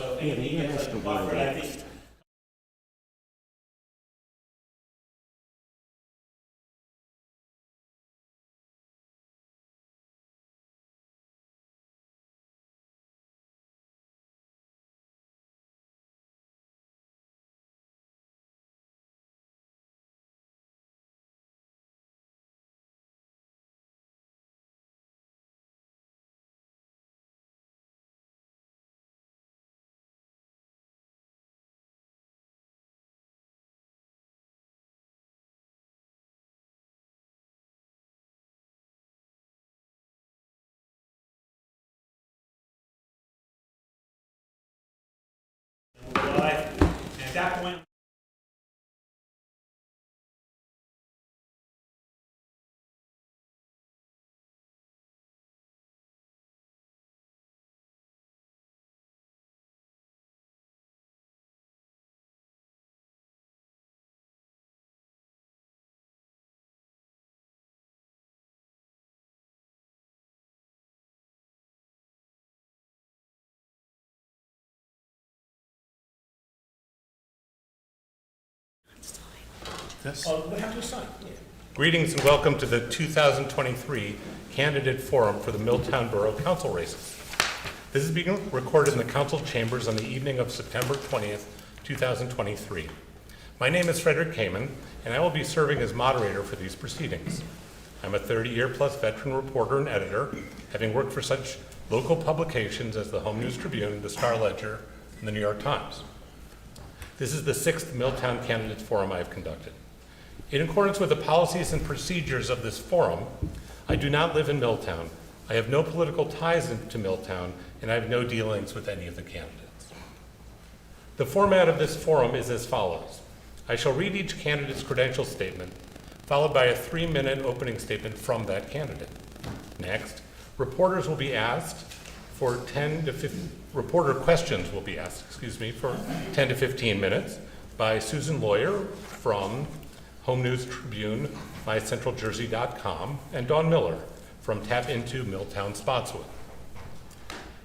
so if Yeah, anybody they gets asked like a about buffer, I that. think. And we'll go live. And at that point, Yes. we have to sign. Yeah. Greetings and welcome to the 2023 Candidate Forum for the Milltown Borough Council races. This is being recorded in the council chambers on the evening of September 20th, 2023. My name is Frederick Kamen, and I will be serving as moderator for these proceedings. I'm a 30-year-plus veteran reporter and editor, having worked for such local publications as the Home News Tribune, the Star-Ledger, and the New York Times. This is the 6th Milltown Candidates Forum I have conducted. In accordance with the policies and procedures of this forum, I do not live in Milltown. I have no political ties to Milltown, and I have no dealings with any of the candidates. The format of this forum is as follows. I shall read each candidate's credential statement, followed by a 3-minute opening statement from that candidate. Next, reporter questions will be asked for 10 to 15 minutes by Susan Lawyer from Home News Tribune, mycentraljersey.com, and Dawn Miller from Tap Into Milltown Spotswood.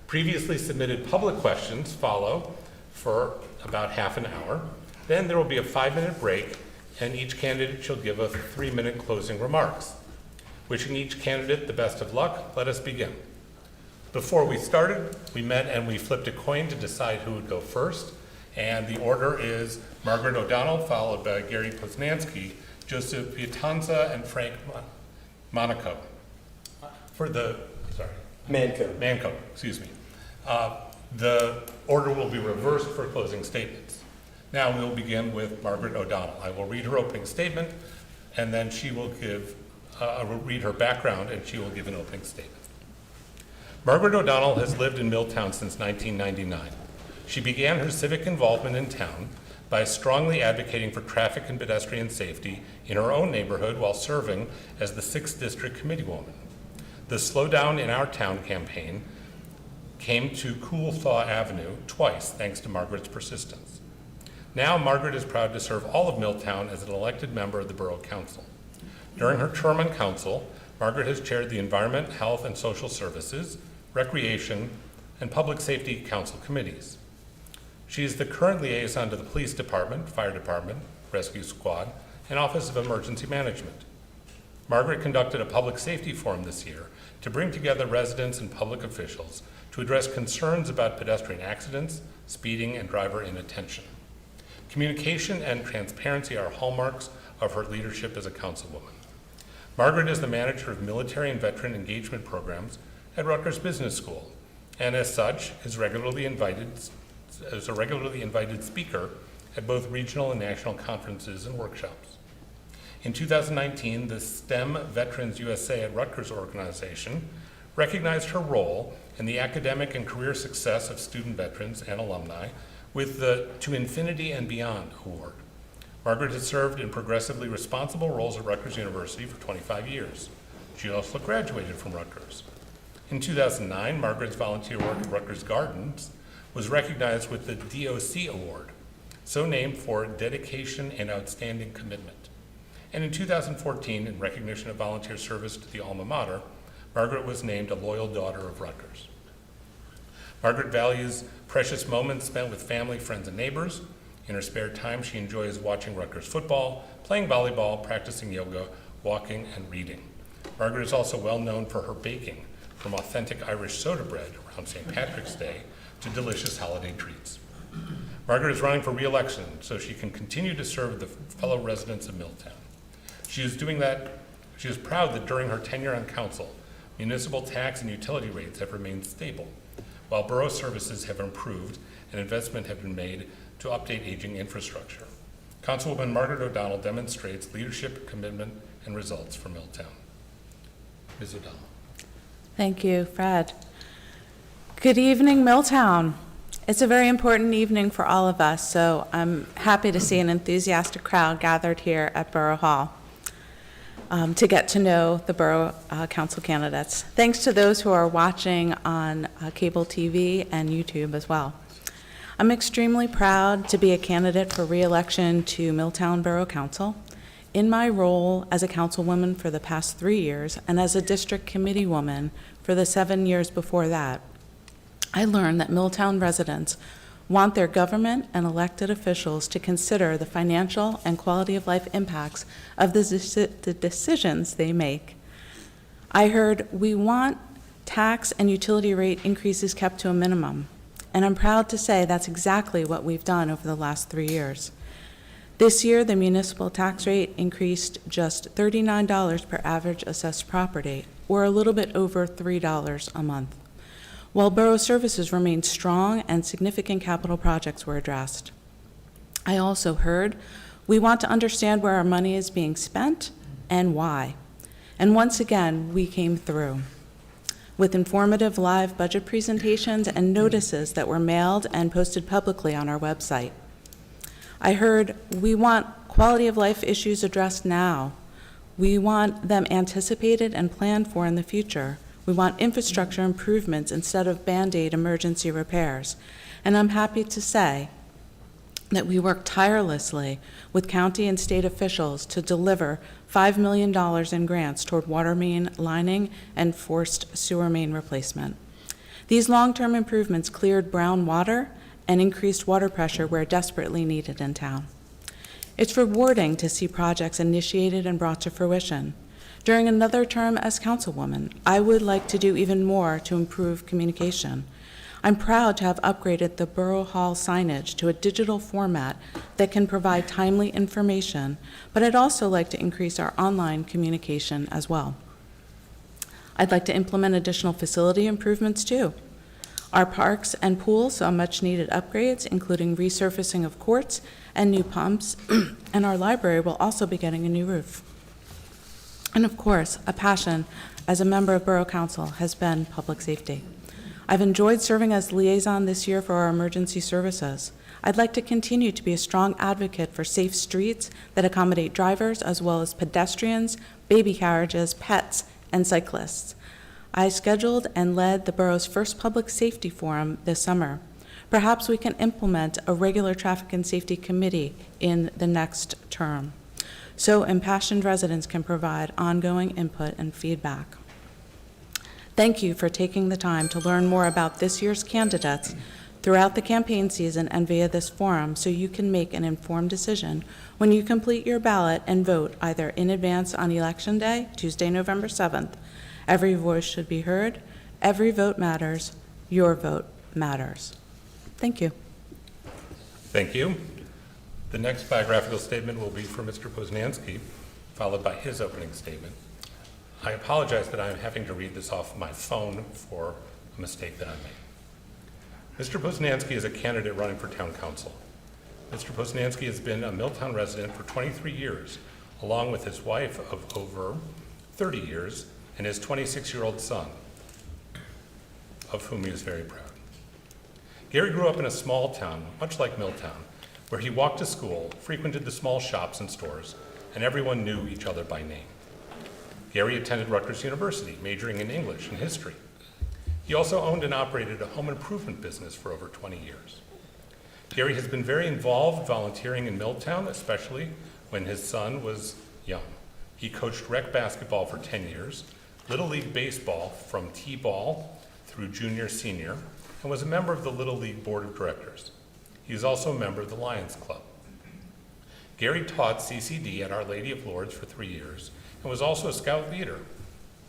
Previously submitted public questions follow for about half an hour. Then there will be a 5-minute break, and each candidate shall give a 3-minute closing remarks. Wishing each candidate the best of luck, let us begin. Before we started, we met and we flipped a coin to decide who would go first. And the order is Margaret O'Donnell, followed by Gary Poznansky, Joseph Piatanza, and Frank Monaco. Manco, excuse me. The order will be reversed for closing statements. Now we'll begin with Margaret O'Donnell. I will read her opening statement, and then she will read her background, and she will give an opening statement. Margaret O'Donnell has lived in Milltown since 1999. She began her civic involvement in town by strongly advocating for traffic and pedestrian safety in her own neighborhood while serving as the 6th District Committeewoman. The Slow Down in Our Town campaign came to Cool Thaw Avenue twice thanks to Margaret's persistence. Now Margaret is proud to serve all of Milltown as an elected member of the Borough Council. During her term on council, Margaret has chaired the Environment, Health and Social Services, Recreation, and Public Safety Council committees. She is the current liaison to the Police Department, Fire Department, Rescue Squad, and Office of Emergency Management. Margaret conducted a public safety forum this year to bring together residents and public officials to address concerns about pedestrian accidents, speeding, and driver inattention. Communication and transparency are hallmarks of her leadership as a councilwoman. Margaret is the manager of military and veteran engagement programs at Rutgers Business School, and as such is a regularly invited speaker at both regional and national conferences and workshops. In 2019, the STEM Veterans USA at Rutgers organization recognized her role in the academic and career success of student veterans and alumni with the To Infinity and Beyond Award. Margaret has served in progressively responsible roles at Rutgers University for 25 years. She also graduated from Rutgers. In 2009, Margaret's volunteer work at Rutgers Gardens was recognized with the DOC Award, so named for dedication and outstanding commitment. And in 2014, in recognition of volunteer service to the alma mater, Margaret was named a Loyal Daughter of Rutgers. Margaret values precious moments spent with family, friends, and neighbors. In her spare time, she enjoys watching Rutgers football, playing volleyball, practicing yoga, walking, and reading. Margaret is also well known for her baking, from authentic Irish soda bread around St. Patrick's Day to delicious holiday treats. Margaret is running for re-election so she can continue to serve the fellow residents of Milltown. She is proud that during her tenure on council, municipal tax and utility rates have remained stable, while borough services have improved and investment have been made to update aging infrastructure. Councilwoman Margaret O'Donnell demonstrates leadership, commitment, and results for Milltown. Ms. O'Donnell. Thank you, Fred. Good evening, Milltown. It's a very important evening for all of us, so I'm happy to see an enthusiastic crowd gathered here at Borough Hall to get to know the Borough Council candidates. Thanks to those who are watching on cable TV and YouTube as well. I'm extremely proud to be a candidate for re-election to Milltown Borough Council. In my role as a councilwoman for the past 3 years and as a district committee woman for the 7 years before that, I learned that Milltown residents want their government and elected officials to consider the financial and quality of life impacts of the decisions they make. I heard we want tax and utility rate increases kept to a minimum, and I'm proud to say that's exactly what we've done over the last 3 years. This year, the municipal tax rate increased just $39 per average assessed property, or a little bit over $3 a month, while borough services remained strong and significant capital projects were addressed. I also heard we want to understand where our money is being spent and why. And once again, we came through with informative live budget presentations and notices that were mailed and posted publicly on our website. I heard we want quality of life issues addressed now. We want them anticipated and planned for in the future. We want infrastructure improvements instead of Band-Aid emergency repairs. And I'm happy to say that we work tirelessly with county and state officials to deliver $5 million in grants toward water main lining and forced sewer main replacement. These long-term improvements cleared brown water and increased water pressure where desperately needed in town. It's rewarding to see projects initiated and brought to fruition. During another term as councilwoman, I would like to do even more to improve communication. I'm proud to have upgraded the Borough Hall signage to a digital format that can provide timely information, but I'd also like to increase our online communication as well. I'd like to implement additional facility improvements too. Our parks and pools saw much needed upgrades, including resurfacing of courts and new pumps, and our library will also be getting a new roof. And of course, a passion as a member of Borough Council has been public safety. I've enjoyed serving as liaison this year for our emergency services. I'd like to continue to be a strong advocate for safe streets that accommodate drivers as well as pedestrians, baby carriages, pets, and cyclists. I scheduled and led the borough's first public safety forum this summer. Perhaps we can implement a regular traffic and safety committee in the next term, so impassioned residents can provide ongoing input and feedback. Thank you for taking the time to learn more about this year's candidates throughout the campaign season and via this forum so you can make an informed decision when you complete your ballot and vote either in advance on Election Day, Tuesday, November 7th. Every voice should be heard. Every vote matters. Your vote matters. Thank you. Thank you. The next biographical statement will be for Mr. Poznanski, followed by his opening statement. I apologize that I'm having to read this off my phone for a mistake that I made. Mr. Poznanski is a candidate running for town council. Mr. Poznanski has been a Milltown resident for 23 years, along with his wife of over 30 years and his 26-year-old son, of whom he is very proud. Gary grew up in a small town, much like Milltown, where he walked to school, frequented the small shops and stores, and everyone knew each other by name. Gary attended Rutgers University, majoring in English and history. He also owned and operated a home improvement business for over 20 years. Gary has been very involved volunteering in Milltown, especially when his son was young. He coached rec basketball for 10 years, Little League baseball from T-ball through junior, senior, and was a member of the Little League Board of Directors. He is also a member of the Lions Club. Gary taught CCD at Our Lady of Lourdes for 3 years and was also a scout leader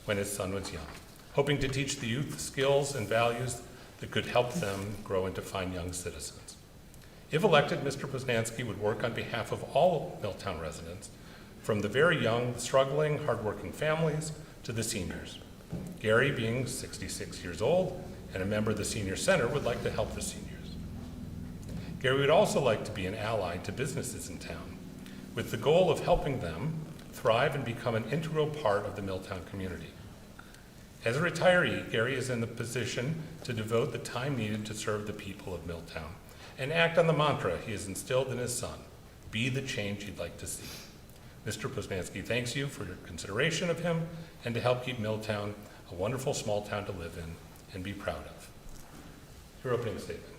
when his son was young, hoping to teach the youth skills and values that could help them grow into fine young citizens. If elected, Mr. Poznansky would work on behalf of all Milltown residents, from the very young, struggling, hardworking families to the seniors. Gary, being 66 years old and a member of the Senior Center, would like to help the seniors. Gary would also like to be an ally to businesses in town, with the goal of helping them thrive and become an integral part of the Milltown community. As a retiree, Gary is in the position to devote the time needed to serve the people of Milltown and act on the mantra he has instilled in his son, be the change you'd like to see. Mr. Poznansky thanks you for your consideration of him and to help keep Milltown a wonderful small town to live in and be proud of. Your opening statement.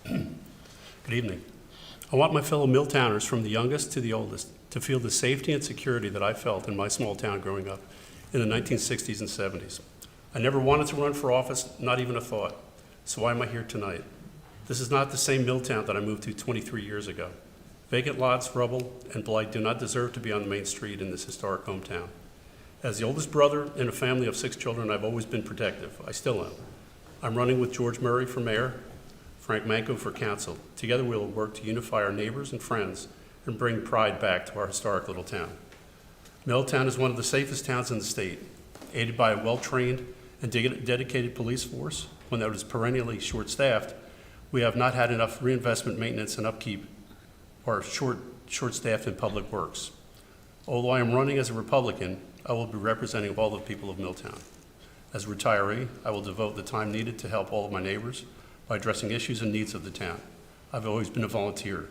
Good evening. I want my fellow Milltowners, from the youngest to the oldest, to feel the safety and security that I felt in my small town growing up in the 1960s and 70s. I never wanted to run for office, not even a thought. So why am I here tonight? This is not the same Milltown that I moved to 23 years ago. Vacant lots, rubble, and blight do not deserve to be on the main street in this historic hometown. As the oldest brother in a family of 6 children, I've always been protective. I still am. I'm running with George Murray for mayor, Frank Manco for council. Together we will work to unify our neighbors and friends and bring pride back to our historic little town. Milltown is one of the safest towns in the state, aided by a well-trained and dedicated police force. When that is perennially short-staffed, we have not had enough reinvestment, maintenance, and upkeep, or short-staffed in public works. Although I am running as a Republican, I will be representing all the people of Milltown. As a retiree, I will devote the time needed to help all of my neighbors by addressing issues and needs of the town. I've always been a volunteer.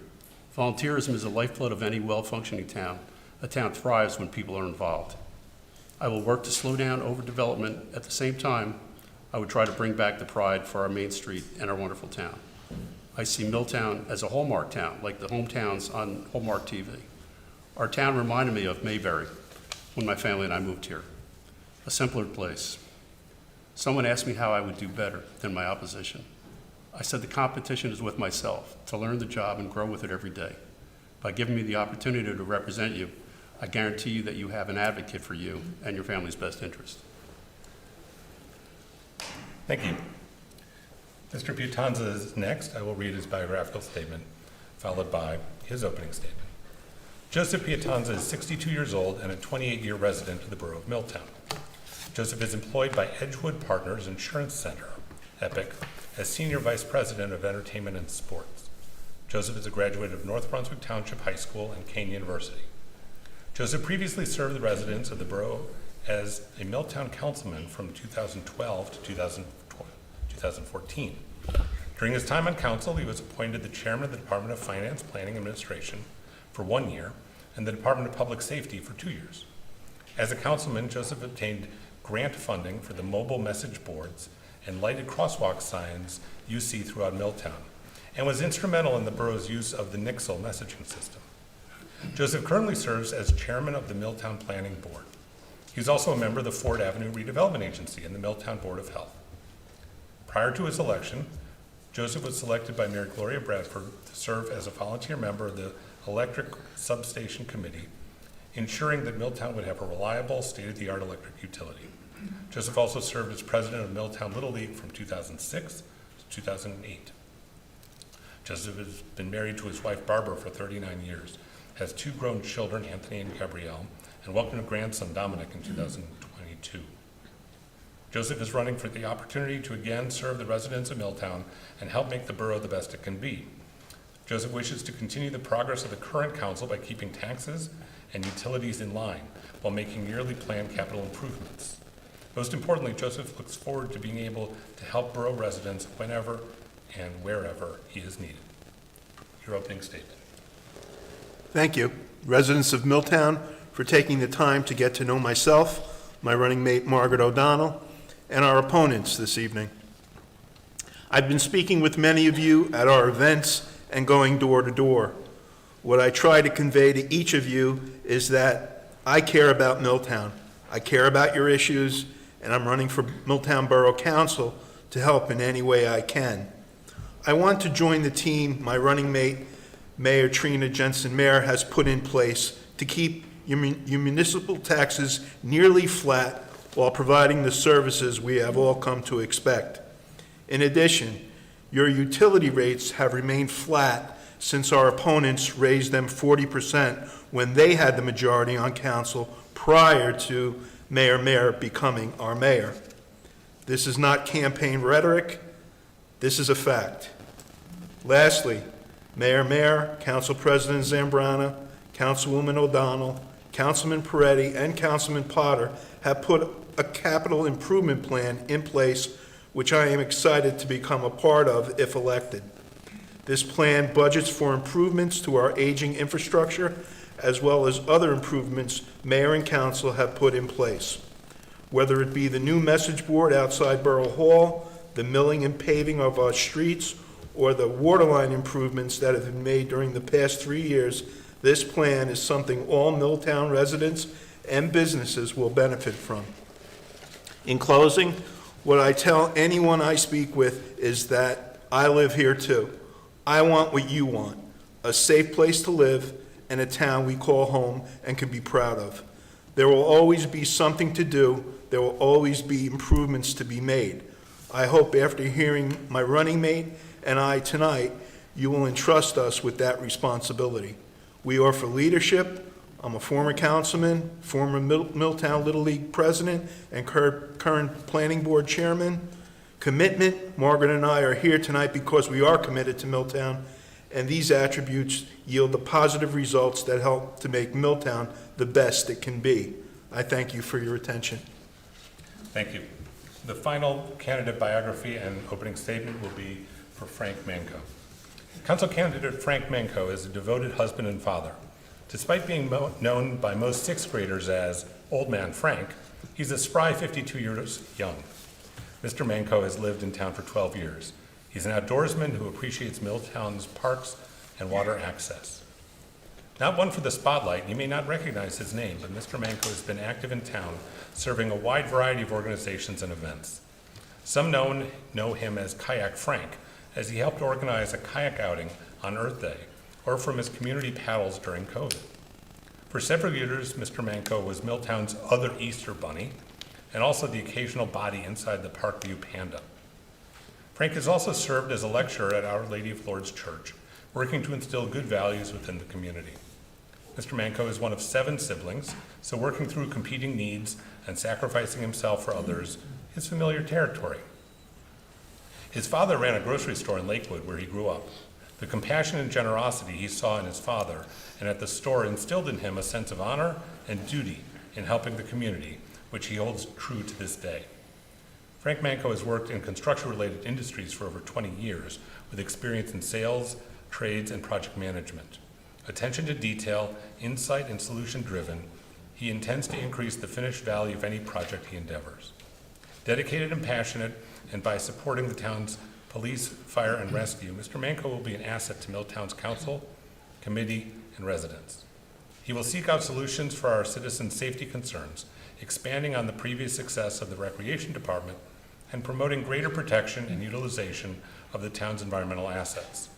Volunteerism is the lifeblood of any well-functioning town. A town thrives when people are involved. I will work to slow down overdevelopment. At the same time, I would try to bring back the pride for our main street and our wonderful town. I see Milltown as a Hallmark town, like the hometowns on Hallmark TV. Our town reminded me of Mayberry when my family and I moved here. A simpler place. Someone asked me how I would do better than my opposition. I said the competition is with myself, to learn the job and grow with it every day. By giving me the opportunity to represent you, I guarantee you that you have an advocate for you and your family's best interest. Thank you. Mr. Piatanza is next. I will read his biographical statement, followed by his opening statement. Joseph Piatanza is 62 years old and a 28-year resident of the borough of Milltown. Joseph is employed by Edgewood Partners Insurance Center, EPIC, as Senior Vice President of Entertainment and Sports. Joseph is a graduate of North Brunswick Township High School and Kane University. Joseph previously served the residents of the borough as a Milltown councilman from 2012 to 2014. During his time on council, he was appointed the chairman of the Department of Finance, Planning, and Administration for 1 year and the Department of Public Safety for 2 years. As a councilman, Joseph obtained grant funding for the mobile message boards and lighted crosswalk signs you see throughout Milltown, and was instrumental in the borough's use of the Nixle messaging system. Joseph currently serves as chairman of the Milltown Planning Board. He's also a member of the Ford Avenue Redevelopment Agency and the Milltown Board of Health. Prior to his election, Joseph was selected by Mayor Gloria Bradford to serve as a volunteer member of the Electric Substation Committee, ensuring that Milltown would have a reliable, state-of-the-art electric utility. Joseph also served as president of Milltown Little League from 2006 to 2008. Joseph has been married to his wife Barbara for 39 years, has 2 grown children, Anthony and Gabrielle, and welcomed a grandson, Dominic, in 2022. Joseph is running for the opportunity to again serve the residents of Milltown and help make the borough the best it can be. Joseph wishes to continue the progress of the current council by keeping taxes and utilities in line while making yearly planned capital improvements. Most importantly, Joseph looks forward to being able to help borough residents whenever and wherever he is needed. Your opening statement. Thank you, residents of Milltown, for taking the time to get to know myself, my running mate Margaret O'Donnell, and our opponents this evening. I've been speaking with many of you at our events and going door to door. What I try to convey to each of you is that I care about Milltown. I care about your issues, and I'm running for Milltown Borough Council to help in any way I can. I want to join the team my running mate, Mayor Trina Jensen-Mayer, has put in place to keep your municipal taxes nearly flat while providing the services we have all come to expect. In addition, your utility rates have remained flat since our opponents raised them 40% when they had the majority on council prior to Mayor Mayer becoming our mayor. This is not campaign rhetoric, this is a fact. Lastly, Mayor Mayer, Council President Zambrana, Councilwoman O'Donnell, Councilman Peretti, and Councilman Potter have put a capital improvement plan in place, which I am excited to become a part of if elected. This plan budgets for improvements to our aging infrastructure, as well as other improvements Mayor and Council have put in place. Whether it be the new message board outside Borough Hall, the milling and paving of our streets, or the waterline improvements that have been made during the past 3 years, this plan is something all Milltown residents and businesses will benefit from. In closing, what I tell anyone I speak with is that I live here too. I want what you want, a safe place to live and a town we call home and can be proud of. There will always be something to do. There will always be improvements to be made. I hope after hearing my running mate and I tonight, you will entrust us with that responsibility. We offer leadership. I'm a former councilman, former Milltown Little League president, and current planning board chairman. Commitment, Margaret and I are here tonight because we are committed to Milltown, and these attributes yield the positive results that help to make Milltown the best it can be. I thank you for your attention. Thank you. The final candidate biography and opening statement will be for Frank Manco. Council candidate Frank Manco is a devoted husband and father. Despite being known by most sixth graders as Old Man Frank, he's a spry 52 years young. Mr. Manco has lived in town for 12 years. He's an outdoorsman who appreciates Milltown's parks and water access. Not one for the spotlight, you may not recognize his name, but Mr. Manco has been active in town, serving a wide variety of organizations and events. Some know him as Kayak Frank, as he helped organize a kayak outing on Earth Day, or from his community paddles during COVID. For several years, Mr. Manco was Milltown's other Easter bunny, and also the occasional body inside the Parkview Panda. Frank has also served as a lecturer at Our Lady of Lourdes Church, working to instill good values within the community. Mr. Manco is one of 7 siblings, so working through competing needs and sacrificing himself for others is familiar territory. His father ran a grocery store in Lakewood where he grew up. The compassion and generosity he saw in his father and at the store instilled in him a sense of honor and duty in helping the community, which he holds true to this day. Frank Manco has worked in construction-related industries for over 20 years with experience in sales, trades, and project management. Attention to detail, insight, and solution-driven, he intends to increase the finished value of any project he endeavors. Dedicated and passionate, and by supporting the town's police, fire, and rescue, Mr. Manco will be an asset to Milltown's council, committee, and residents. He will seek out solutions for our citizens' safety concerns, expanding on the previous success of the Recreation Department and promoting greater protection and utilization of the town's environmental assets.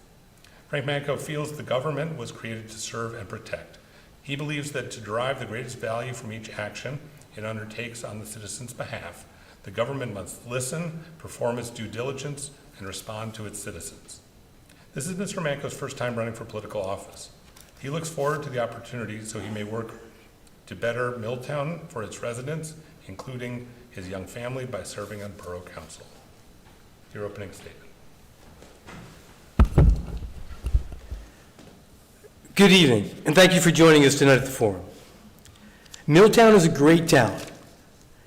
Frank Manco feels the government was created to serve and protect. He believes that to derive the greatest value from each action it undertakes on the citizens' behalf, the government must listen, perform its due diligence, and respond to its citizens. This is Mr. Manco's first time running for political office. He looks forward to the opportunity so he may work to better Milltown for its residents, including his young family, by serving on Borough Council. Your opening statement. Good evening, and thank you for joining us tonight at the forum. Milltown is a great town.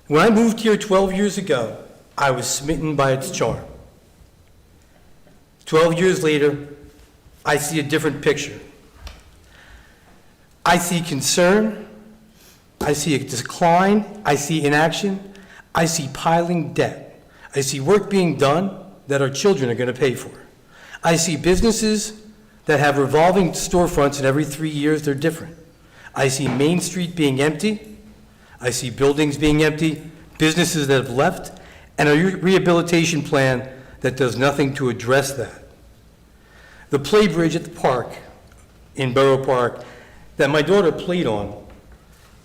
When I moved here 12 years ago, I was smitten by its charm. 12 years later, I see a different picture. I see concern, I see a decline, I see inaction, I see piling debt. I see work being done that our children are going to pay for. I see businesses that have revolving storefronts, and every 3 years they're different. I see Main Street being empty. I see buildings being empty, businesses that have left, and a rehabilitation plan that does nothing to address that. The play bridge at the park, in Borough Park, that my daughter played on,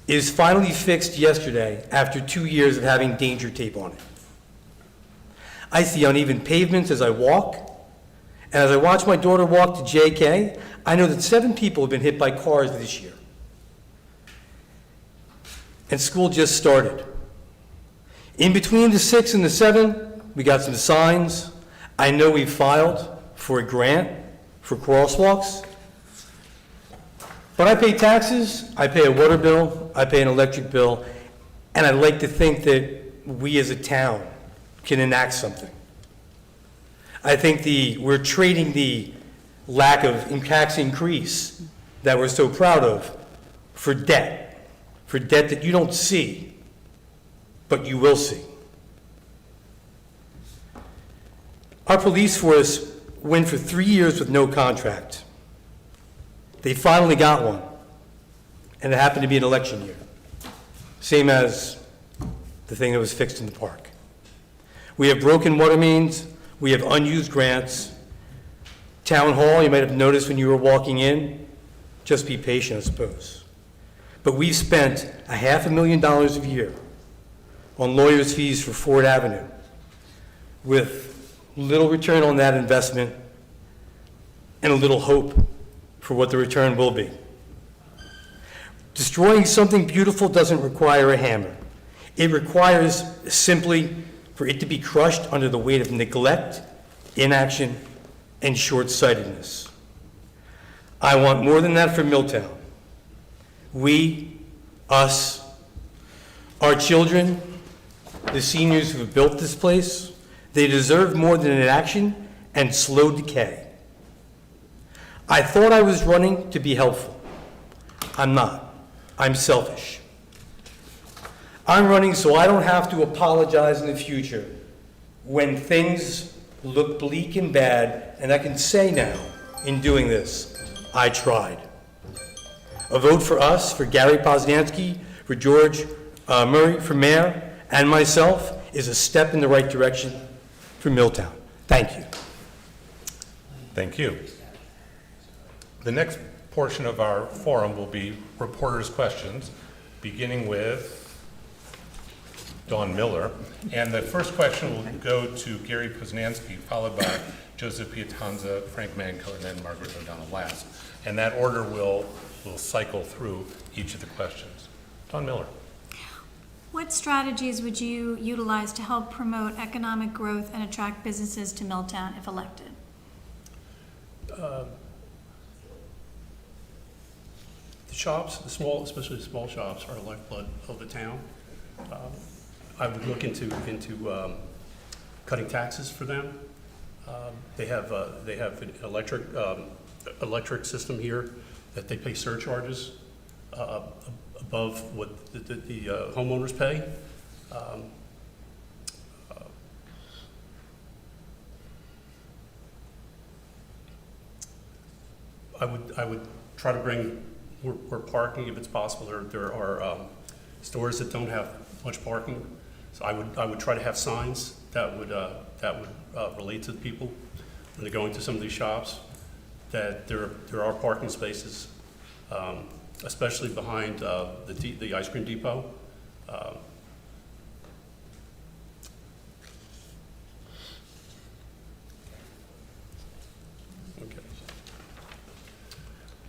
is finally fixed yesterday after 2 years of having danger tape on it. I see uneven pavements as I walk, and as I watch my daughter walk to JK, I know that 7 people have been hit by cars this year. And school just started. In between the 6 and the 7, we got some signs. I know we filed for a grant for crosswalks. But I pay taxes, I pay a water bill, I pay an electric bill, and I'd like to think that we as a town can enact something. I think we're trading the lack of tax increase that we're so proud of for debt that you don't see, but you will see. Our police force went for 3 years with no contract. They finally got one, and it happened to be an election year, same as the thing that was fixed in the park. We have broken water mains, we have unused grants. Town Hall, you might have noticed when you were walking in, just be patient, I suppose. But we've spent $500,000 a year on lawyers' fees for Ford Avenue, with little return on that investment and a little hope for what the return will be. Destroying something beautiful doesn't require a hammer. It requires simply for it to be crushed under the weight of neglect, inaction, and short-sightedness. I want more than that for Milltown. We, us, our children, the seniors who have built this place, they deserve more than inaction and slow decay. I thought I was running to be helpful. I'm not. I'm selfish. I'm running so I don't have to apologize in the future when things look bleak and bad, and I can say now, in doing this, I tried. A vote for us, for Gary Posnanski, for George Murray, for mayor, and myself is a step in the right direction for Milltown. Thank you. Thank you. The next portion of our forum will be reporters' questions, beginning with Dawn Miller. And the first question will go to Gary Posnanski, followed by Joseph Piatanza, Frank Manco, and then Margaret O'Donnell last. And that order will cycle through each of the questions. Dawn Miller. What strategies would you utilize to help promote economic growth and attract businesses to Milltown if elected? The shops, especially the small shops, are the lifeblood of the town. I would look into cutting taxes for them. They have an electric system here that they pay surcharges above what the homeowners pay. I would try to bring more parking if it's possible. There are stores that don't have much parking, so I would try to have signs that would relate to the people when they're going to some of these shops, that there are parking spaces, especially behind the ice cream depot. Okay.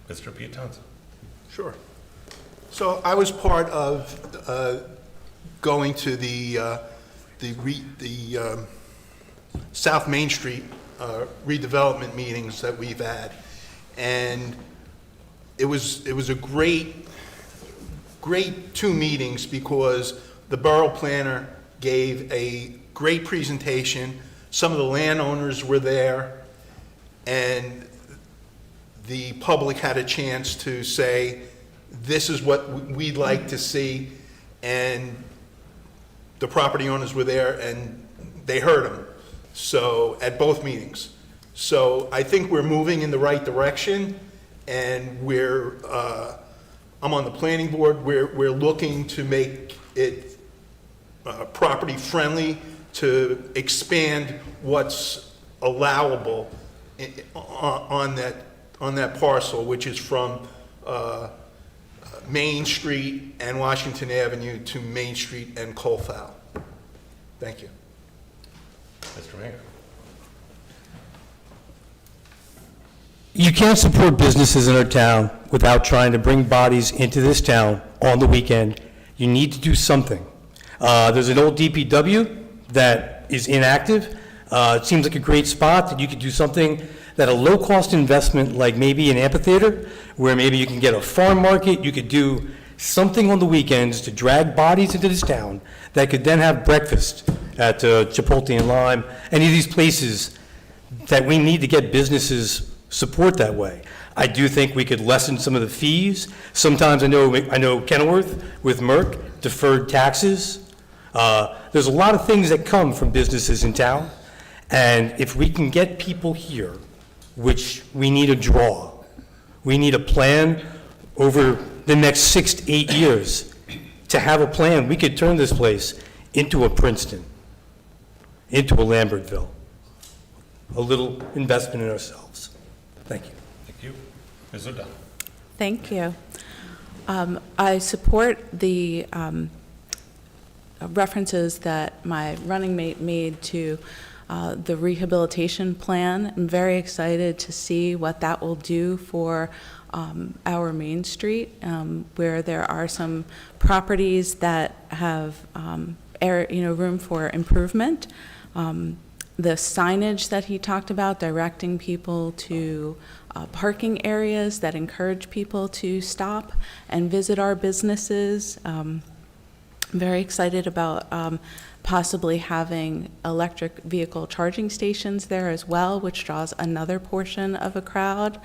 Mr. Piatanza. Sure. So I was part of going to the South Main Street redevelopment meetings that we've had, and it was a great 2 meetings because the borough planner gave a great presentation. Some of the landowners were there, and the public had a chance to say, this is what we'd like to see, and the property owners were there and they heard them. So, at both meetings. So I think we're moving in the right direction, and I'm on the planning board, we're looking to make it property friendly to expand what's allowable on that parcel, which is from Main Street and Washington Avenue to Main Street and Colfowl. Thank you. Mr. Manco. You can't support businesses in our town without trying to bring bodies into this town on the weekend. You need to do something. There's an old DPW that is inactive. It seems like a great spot that you could do something that a low-cost investment, like maybe an amphitheater, where maybe you can get a farm market, you could do something on the weekends to drag bodies into this town that could then have breakfast at Chipotle and Lime, any of these places that we need to get businesses support that way. I do think we could lessen some of the fees. Sometimes I know Kenilworth with Merck deferred taxes. There's a lot of things that come from businesses in town, and if we can get people here, which we need a draw, we need a plan over the next 6 to 8 years to have a plan. We could turn this place into a Princeton, into a Lambertville, a little investment in ourselves. Thank you. Thank you. Ms. O'Donnell. Thank you. I support the references that my running mate made to the rehabilitation plan. I'm very excited to see what that will do for our Main Street, where there are some properties that have room for improvement. The signage that he talked about, directing people to parking areas that encourage people to stop and visit our businesses. I'm very excited about possibly having electric vehicle charging stations there as well, which draws another portion of a crowd.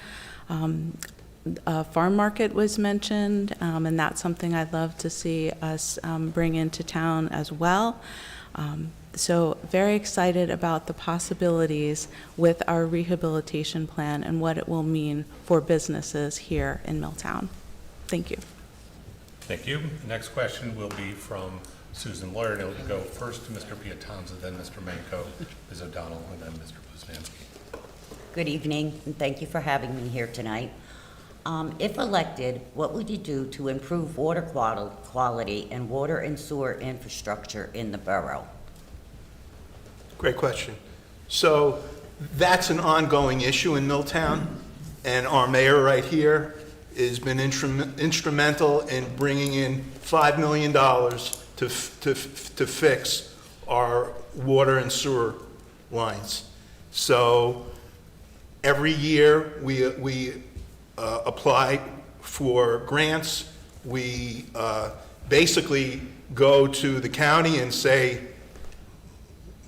A farm market was mentioned, and that's something I'd love to see us bring into town as well. So very excited about the possibilities with our rehabilitation plan and what it will mean for businesses here in Milltown. Thank you. Thank you. The next question will be from Susan Lawyer, and it will go first to Mr. Piatanza, then Mr. Manco, Ms. O'Donnell, and then Mr. Poznansky. Good evening, and thank you for having me here tonight. If elected, what would you do to improve water quality and water and sewer infrastructure in the borough? Great question. So that's an ongoing issue in Milltown, and our mayor right here has been instrumental in bringing in $5 million to fix our water and sewer lines. So every year we apply for grants. We basically go to the county and say,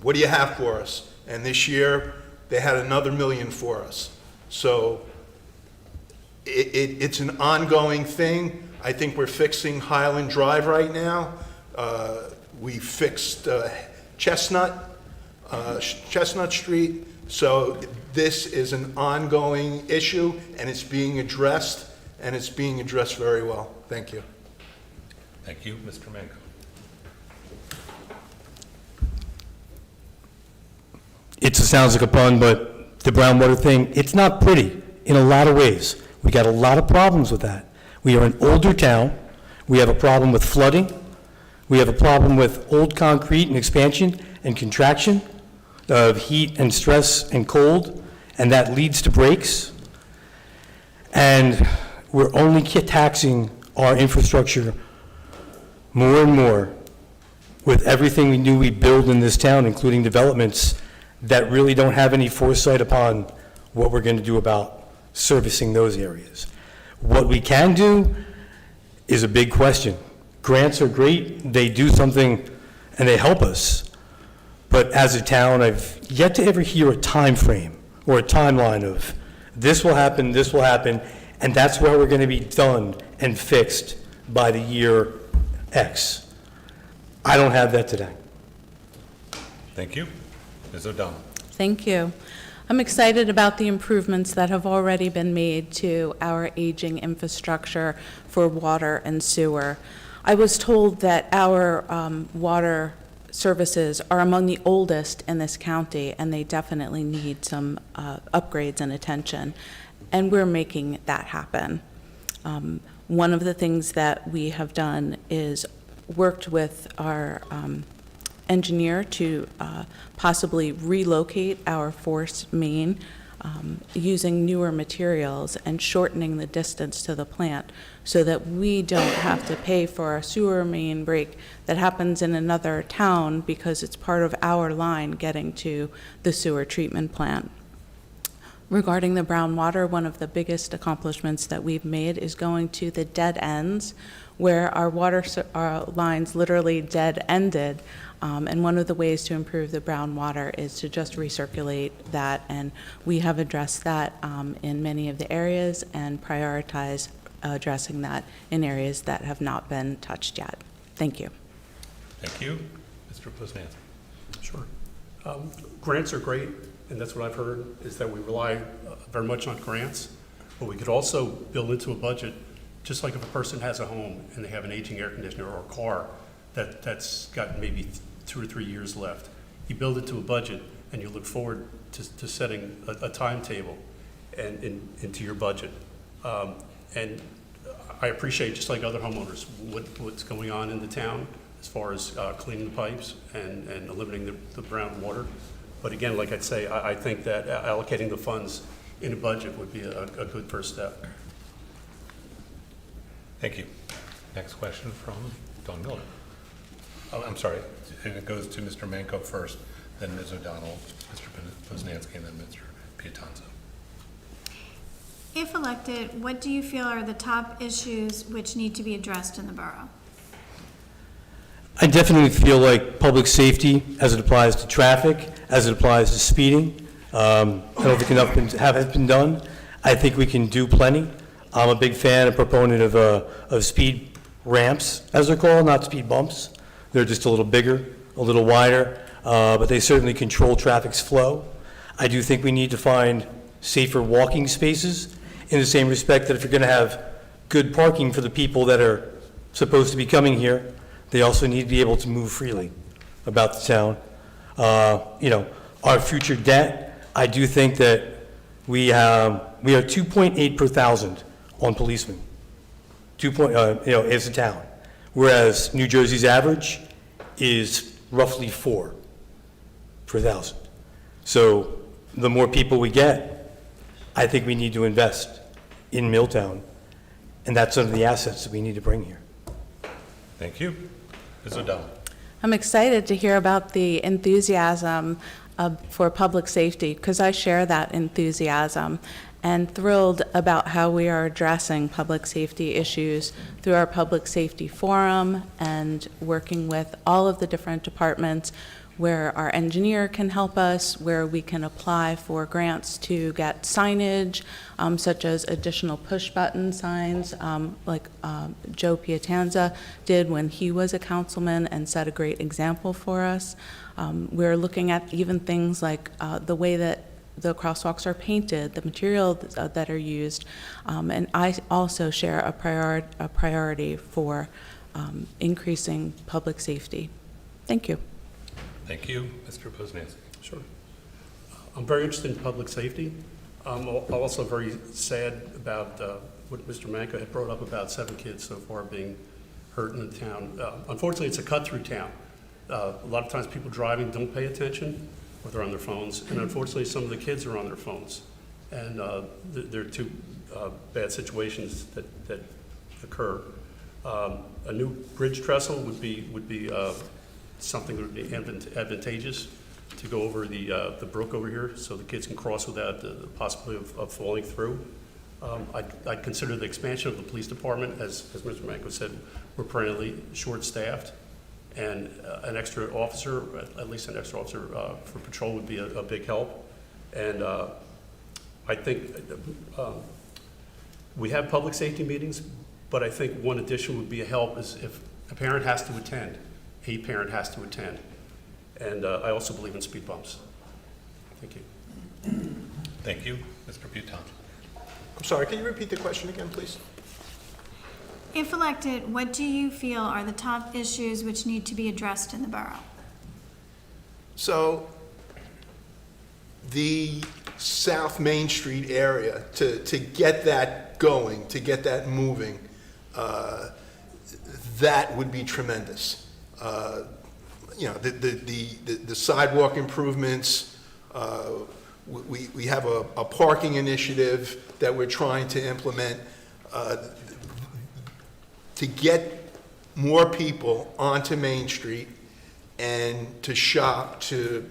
what do you have for us? And this year, they had another $1 million for us. So it's an ongoing thing. I think we're fixing Highland Drive right now. We fixed Chestnut Street. So this is an ongoing issue, and it's being addressed, and it's being addressed very well. Thank you. Thank you. Mr. Manco. It sounds like a pun, but the brown water thing, it's not pretty in a lot of ways. We got a lot of problems with that. We are an older town. We have a problem with flooding. We have a problem with old concrete and expansion and contraction of heat and stress and cold, and that leads to breaks. And we're only taxing our infrastructure more and more with everything we knew we build in this town, including developments that really don't have any foresight upon what we're going to do about servicing those areas. What we can do is a big question. Grants are great, they do something and they help us. But as a town, I've yet to ever hear a time frame or a timeline of this will happen, and that's where we're going to be done and fixed by the year X. I don't have that today. Thank you. Ms. O'Donnell. Thank you. I'm excited about the improvements that have already been made to our aging infrastructure for water and sewer. I was told that our water services are among the oldest in this county, and they definitely need some upgrades and attention. And we're making that happen. One of the things that we have done is worked with our engineer to possibly relocate our force main using newer materials and shortening the distance to the plant so that we don't have to pay for a sewer main break that happens in another town because it's part of our line getting to the sewer treatment plant. Regarding the brown water, one of the biggest accomplishments that we've made is going to the dead ends where our our lines literally dead-ended. And one of the ways to improve the brown water is to just recirculate that, and we have addressed that in many of the areas and prioritize addressing that in areas that have not been touched yet. Thank you. Thank you. Mr. Poznanski. Sure. Grants are great, and that's what I've heard, is that we rely very much on grants, but we could also build into a budget, just like if a person has a home and they have an aging air conditioner or a car that's got maybe 2 or 3 years left. You build it to a budget, and you look forward to setting a timetable and into your budget. And I appreciate, just like other homeowners, what's going on in the town as far as cleaning the pipes and eliminating the brown water. But again, like I'd say, I think that allocating the funds in a budget would be a good first step. Thank you. Next question from Dawn Miller. Oh, I'm sorry, and it goes to Mr. Manco first, then Ms. O'Donnell, Mr. Poznanski, and then Mr. Pietanza. If elected, what do you feel are the top issues which need to be addressed in the borough? I definitely feel like public safety, as it applies to traffic, as it applies to speeding, I don't think enough has been done. I think we can do plenty. I'm a big fan and proponent of speed ramps, as they're called, not speed bumps. They're just a little bigger, a little wider, but they certainly control traffic's flow. I do think we need to find safer walking spaces in the same respect that if you're going to have good parking for the people that are supposed to be coming here, they also need to be able to move freely about the town. Our future debt, I do think that we are 2.8 per thousand on policemen. As a town, whereas New Jersey's average is roughly 4 per thousand. So the more people we get, I think we need to invest in Milltown, and that's some of the assets that we need to bring here. Thank you. Ms. O'Donnell. I'm excited to hear about the enthusiasm for public safety, because I share that enthusiasm, and thrilled about how we are addressing public safety issues through our public safety forum and working with all of the different departments where our engineer can help us, where we can apply for grants to get signage, such as additional push-button signs, like Joe Pietanza did when he was a councilman and set a great example for us. We're looking at even things like the way that the crosswalks are painted, the materials that are used, and I also share a priority for increasing public safety. Thank you. Thank you. Mr. Poznanski. Sure. I'm very interested in public safety. I'm also very sad about what Mr. Manco had brought up about 7 kids so far being hurt in the town. Unfortunately, it's a cut-through town. A lot of times people driving don't pay attention, or they're on their phones, and unfortunately some of the kids are on their phones. And there are 2 bad situations that occur. A new bridge trestle would be something that would be advantageous to go over the brook over here so the kids can cross without the possibility of falling through. I'd consider the expansion of the police department. As Mr. Manco said, we're perennially short-staffed, and an extra officer, at least an extra officer for patrol would be a big help. And I think we have public safety meetings, but I think one addition would be a help is if a parent has to attend, a parent has to attend. And I also believe in speed bumps. Thank you. Thank you. Mr. Pietanza. I'm sorry, can you repeat the question again, please? If elected, what do you feel are the top issues which need to be addressed in the borough? So the South Main Street area, to get that going, to get that moving, that would be tremendous. You know, the sidewalk improvements, we have a parking initiative that we're trying to implement to get more people onto Main Street and to shop, to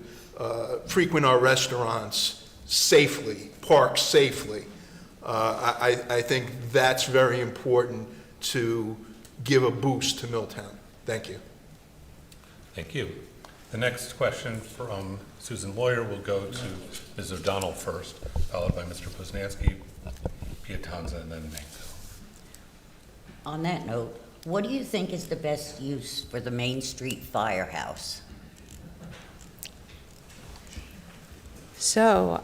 frequent our restaurants safely, park safely. I think that's very important to give a boost to Milltown. Thank you. Thank you. The next question from Susan Lawyer will go to Ms. O'Donnell first, followed by Mr. Poznanski, Piatanza, and then Manco. On that note, what do you think is the best use for the Main Street Firehouse? So,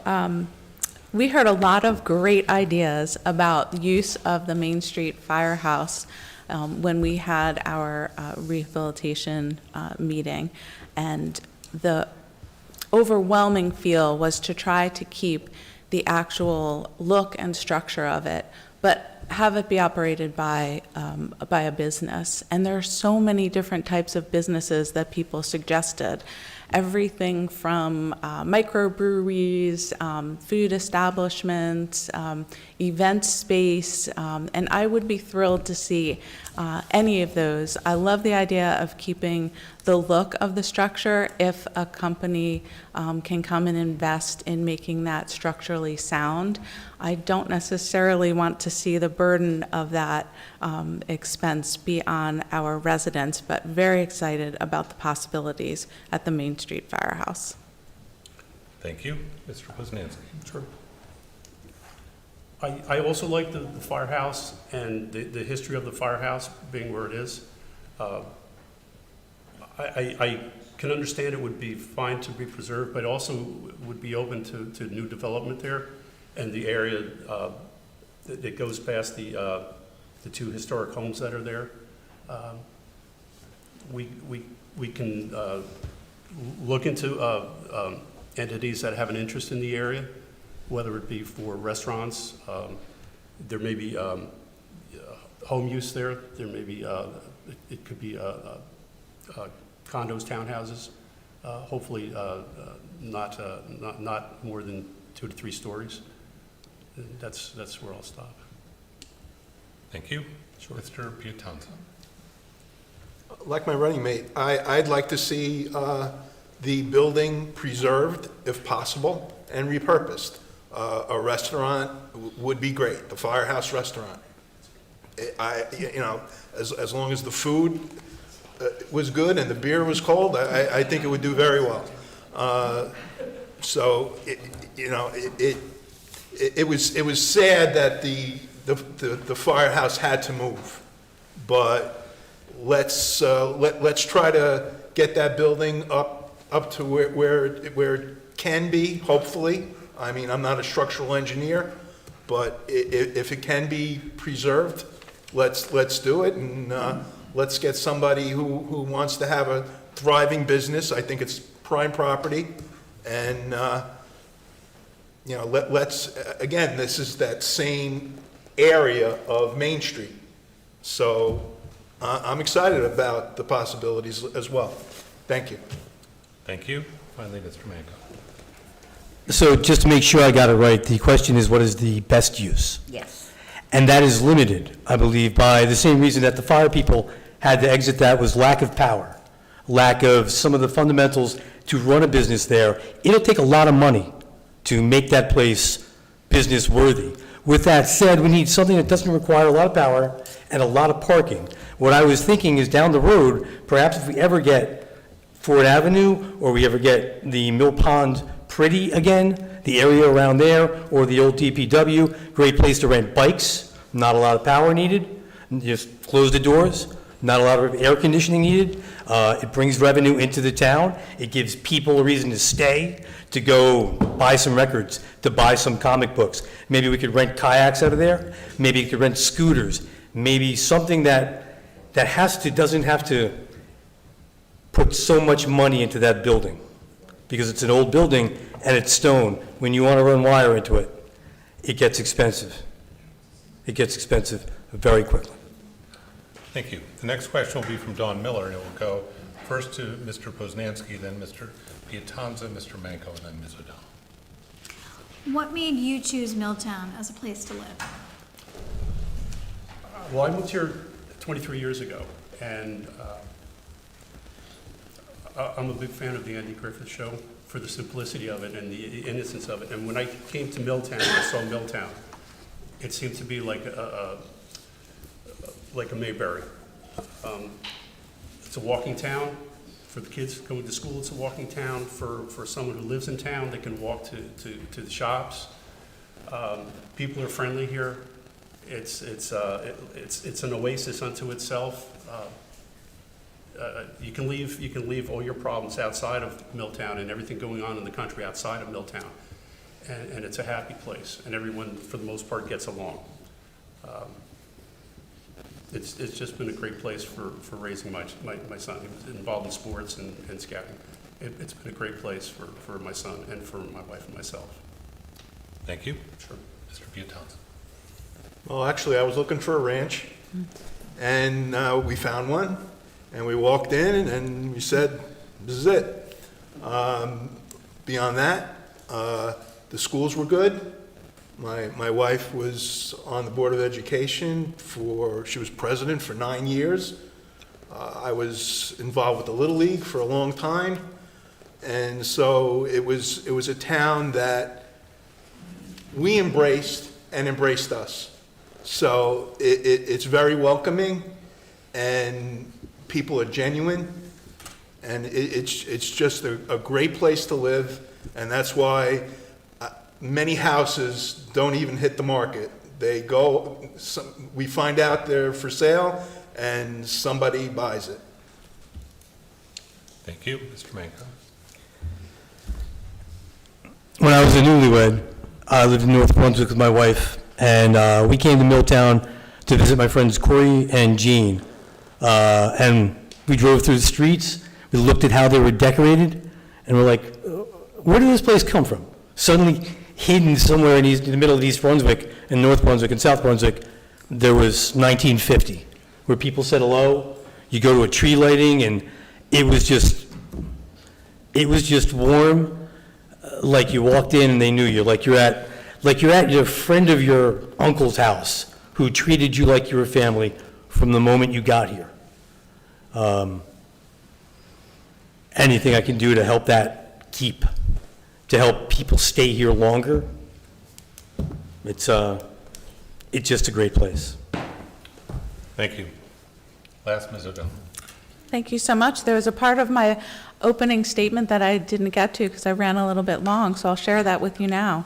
we heard a lot of great ideas about use of the Main Street Firehouse when we had our rehabilitation meeting. And the overwhelming feel was to try to keep the actual look and structure of it, but have it be operated by a business. And there are so many different types of businesses that people suggested. Everything from microbreweries, food establishments, event space, and I would be thrilled to see any of those. I love the idea of keeping the look of the structure if a company can come and invest in making that structurally sound. I don't necessarily want to see the burden of that expense be on our residents, but very excited about the possibilities at the Main Street Firehouse. Thank you. Mr. Poznanski. Sure. I also like the firehouse and the history of the firehouse being where it is. I can understand it would be fine to be preserved, but also would be open to new development there. And the area that goes past the two historic homes that are there. We can look into entities that have an interest in the area, whether it be for restaurants. There may be home use there. There may be, it could be condos, townhouses, hopefully not more than 2 to 3 stories. That's where I'll stop. Thank you. Sure. Mr. Piatanza. Like my running mate, I'd like to see the building preserved, if possible, and repurposed. A restaurant would be great, the Firehouse Restaurant. As long as the food was good and the beer was cold, I think it would do very well. So, it was sad that the firehouse had to move, but let's try to get that building up to where it can be, hopefully. I mean, I'm not a structural engineer, but if it can be preserved, let's do it, and let's get somebody who wants to have a thriving business. I think it's prime property, and let's again. This is that same area of Main Street, so I'm excited about the possibilities as well. Thank you. Thank you. Finally, Mr. Manco. So just to make sure I got it right, the question is, what is the best use? Yes. And that is limited, I believe, by the same reason that the fire people had to exit, that was lack of power, lack of some of the fundamentals to run a business there. It'll take a lot of money to make that place business worthy. With that said, we need something that doesn't require a lot of power and a lot of parking. What I was thinking is down the road, perhaps if we ever get Ford Avenue, or we ever get the Mill Pond pretty again, the area around there, or the old DPW, great place to rent bikes, not a lot of power needed, just close the doors, not a lot of air conditioning needed. It brings revenue into the town. It gives people a reason to stay, to go buy some records, to buy some comic books. Maybe we could rent kayaks out of there. Maybe we could rent scooters. Maybe something that doesn't have to put so much money into that building. because it's an old building and it's stone. When you want to run wire into it, it gets expensive. It gets expensive very quickly. Thank you. The next question will be from Dawn Miller, and it will go first to Mr. Poznanski, then Mr. Piatanza, Mr. Manco, and then Ms. O'Donnell. What made you choose Milltown as a place to live? Well, I moved here 23 years ago, and I'm a big fan of the Andy Griffith Show for the simplicity of it and the innocence of it. And when I came to Milltown, I saw Milltown. It seemed to be like a Mayberry. It's a walking town. For the kids going to school, it's a walking town. For someone who lives in town, they can walk to the shops. People are friendly here. It's an oasis unto itself. You can leave all your problems outside of Milltown and everything going on in the country outside of Milltown, and it's a happy place, and everyone for the most part gets along. It's just been a great place for raising my son. He was involved in sports and scouting. It's been a great place for my son and for my wife and myself. Thank you. Sure. Mr. Piatanza. Well, actually, I was looking for a ranch, and we found one, and we walked in, and we said, this is it. Beyond that, the schools were good. My wife was on the Board of Education she was president for 9 years. I was involved with the Little League for a long time, and so it was a town that we embraced and embraced us. So it's very welcoming, and people are genuine, and it's just a great place to live, and that's why many houses don't even hit the market. We find out they're for sale, and somebody buys it. Thank you. Mr. Manco. When I was a newlywed, I lived in North Brunswick with my wife, and we came to Milltown to visit my friends Corey and Jean. And we drove through the streets, we looked at how they were decorated, and we're like, where did this place come from? Suddenly, hidden somewhere in the middle of East Brunswick, and North Brunswick and South Brunswick, there was 1950, where people said hello. You go to a tree lighting, and it was just warm, like you walked in and they knew you, like you're at your friend of your uncle's house, who treated you like you were family from the moment you got here. Anything I can do to help that to help people stay here longer, it's just a great place. Thank you. Last, Ms. O'Donnell. Thank you so much. There was a part of my opening statement that I didn't get to because I ran a little bit long, so I'll share that with you now.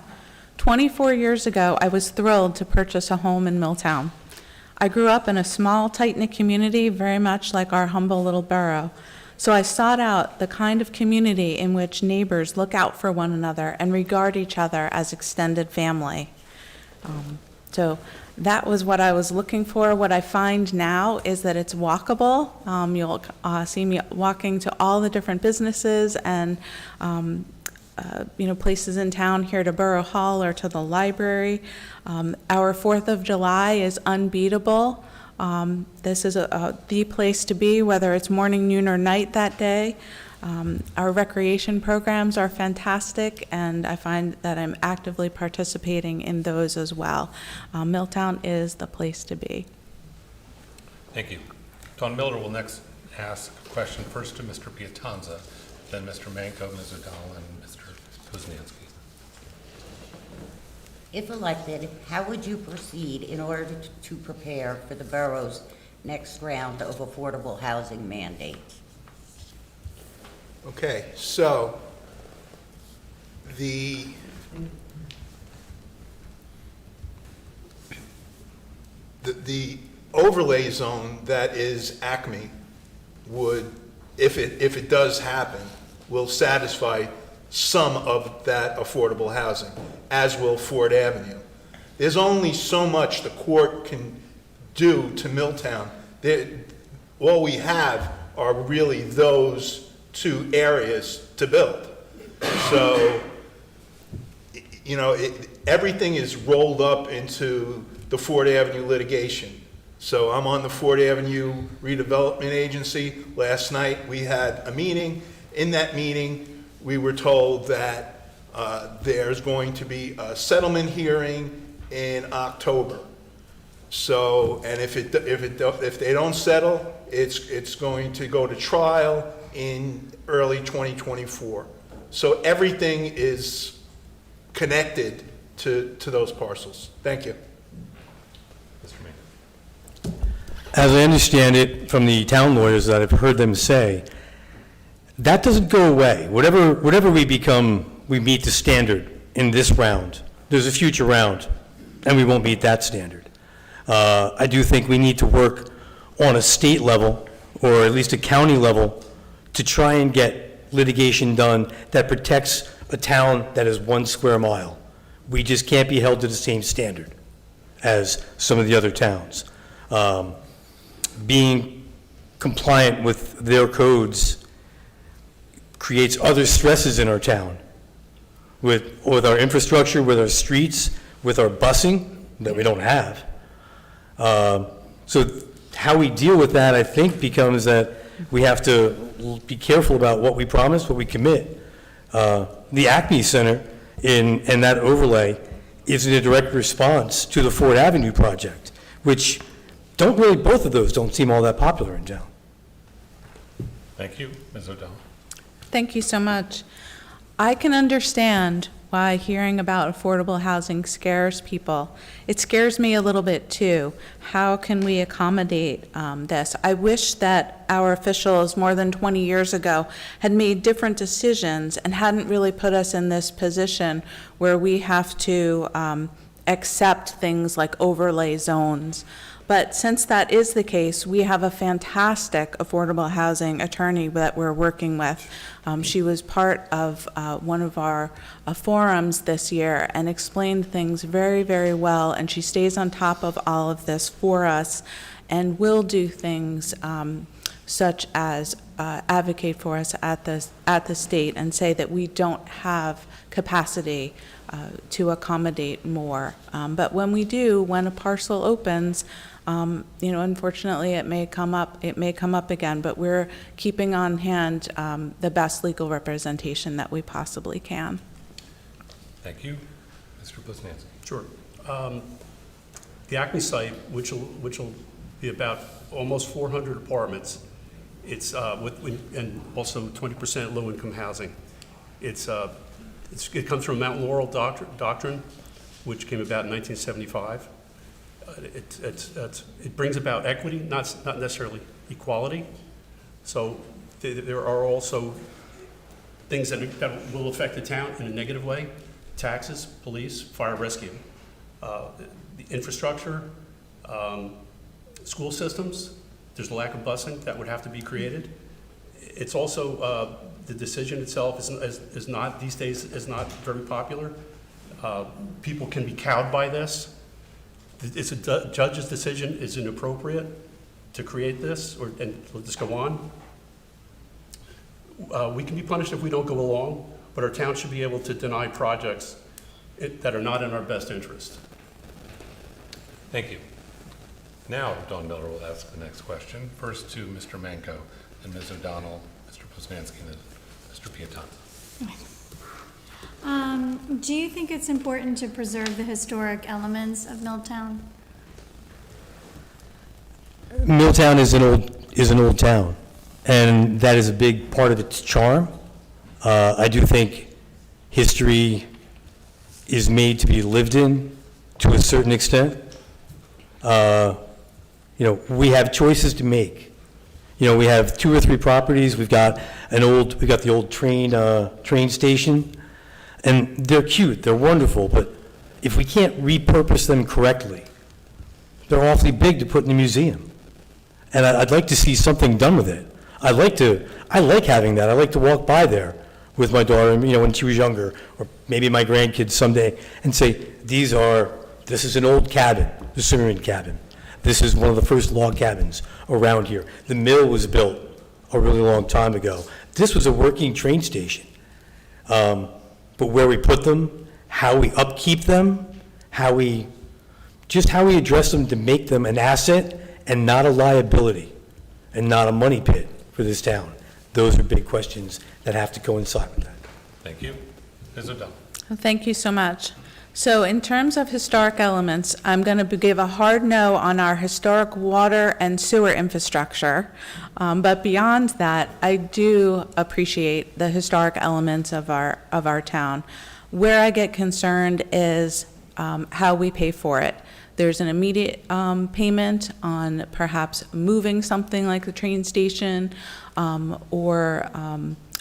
24 years ago, I was thrilled to purchase a home in Milltown. I grew up in a small, tight-knit community, very much like our humble little borough. So I sought out the kind of community in which neighbors look out for one another and regard each other as extended family. So that was what I was looking for. What I find now is that it's walkable. You'll see me walking to all the different businesses and places in town, here to Borough Hall or to the library. Our 4th of July is unbeatable. This is the place to be, whether it's morning, noon, or night that day. Our recreation programs are fantastic, and I find that I'm actively participating in those as well. Milltown is the place to be. Thank you. Dawn Miller will next ask a question first to Mr. Piatanza, then Mr. Manco, Ms. O'Donnell, and Mr. Poznanski. If elected, how would you proceed in order to prepare for the borough's next round of affordable housing mandates? Okay, so the overlay zone that is Acme would, if it does happen, will satisfy some of that affordable housing, as will Ford Avenue. There's only so much the court can do to Milltown. All we have are really those two areas to build. So, you know, everything is rolled up into the Ford Avenue litigation. So I'm on the Ford Avenue Redevelopment Agency. Last night, we had a meeting. In that meeting, we were told that there's going to be a settlement hearing in October. So, and if they don't settle, it's going to go to trial in early 2024. So everything is connected to those parcels. Thank you. Mr. Mayor. As I understand it from the town lawyers that I've heard them say, that doesn't go away. Whatever we become, we meet the standard in this round. There's a future round, and we won't meet that standard. I do think we need to work on a state level, or at least a county level, to try and get litigation done that protects a town that is 1 square mile. We just can't be held to the same standard as some of the other towns. Being compliant with their codes creates other stresses in our town, with our infrastructure, with our streets, with our busing that we don't have. So how we deal with that, I think, becomes that we have to be careful about what we promise, what we commit. The Acme Center in that overlay is in a direct response to the Ford Avenue project, which both of those don't seem all that popular in town. Thank you. Ms. O'Donnell. Thank you so much. I can understand why hearing about affordable housing scares people. It scares me a little bit too. How can we accommodate this? I wish that our officials more than 20 years ago had made different decisions and hadn't really put us in this position where we have to accept things like overlay zones. But since that is the case, we have a fantastic affordable housing attorney that we're working with. She was part of one of our forums this year and explained things very, very well, and she stays on top of all of this for us and will do things such as advocate for us at the state and say that we don't have capacity to accommodate more. But when we do, when a parcel opens, unfortunately, it may come up again, but we're keeping on hand the best legal representation that we possibly can. Thank you. Mr. Blesnansky. Sure. The Acme site, which will be about almost 400 apartments, it's and also 20% low-income housing. It comes from Mount Laurel Doctrine, which came about in 1975. It brings about equity, not necessarily equality. So there are also things that will affect the town in a negative way: taxes, police, fire rescue, the infrastructure, school systems. There's a lack of busing that would have to be created. It's also the decision itself is not these days is not very popular. People can be cowed by this. It's a judge's decision is inappropriate to create this and let this go on. We can be punished if we don't go along, but our town should be able to deny projects that are not in our best interest. Thank you. Now, Dawn Miller will ask the next question, first to Mr. Manco, and Ms. O'Donnell, Mr. Blesnansky, and then Mr. Pietanza. Do you think it's important to preserve the historic elements of Milltown? Milltown is an old town, and that is a big part of its charm. I do think history is made to be lived in to a certain extent. We have choices to make. We have 2 or 3 properties. We've got the old train station, and they're cute, they're wonderful, but if we can't repurpose them correctly, they're awfully big to put in a museum. And I'd like to see something done with it. I like having that. I like to walk by there with my daughter, when she was younger, or maybe my grandkids someday, and say, this is an old cabin, the Sumerian cabin. This is one of the first log cabins around here. The mill was built a really long time ago. This was a working train station. But where we put them, how we upkeep them, how we address them to make them an asset and not a liability and not a money pit for this town. Those are big questions that have to coincide with that. Thank you. Ms. O'Donnell. Thank you so much. So in terms of historic elements, I'm going to give a hard no on our historic water and sewer infrastructure. But beyond that, I do appreciate the historic elements of our town. Where I get concerned is how we pay for it. There's an immediate payment on perhaps moving something like the train station or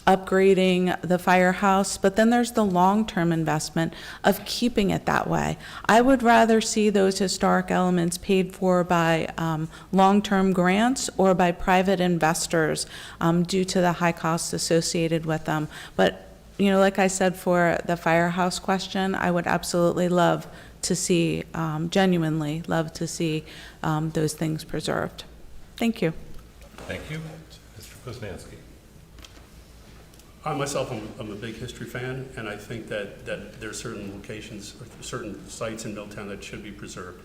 upgrading the firehouse, but then there's the long-term investment of keeping it that way. I would rather see those historic elements paid for by long-term grants or by private investors due to the high costs associated with them. But, you know, like I said for the firehouse question, I would absolutely love to see, genuinely love to see those things preserved. Thank you. Thank you. Mr. Kuznanski. I myself, I'm a big history fan, and I think that there are certain locations, or certain sites in Milltown that should be preserved.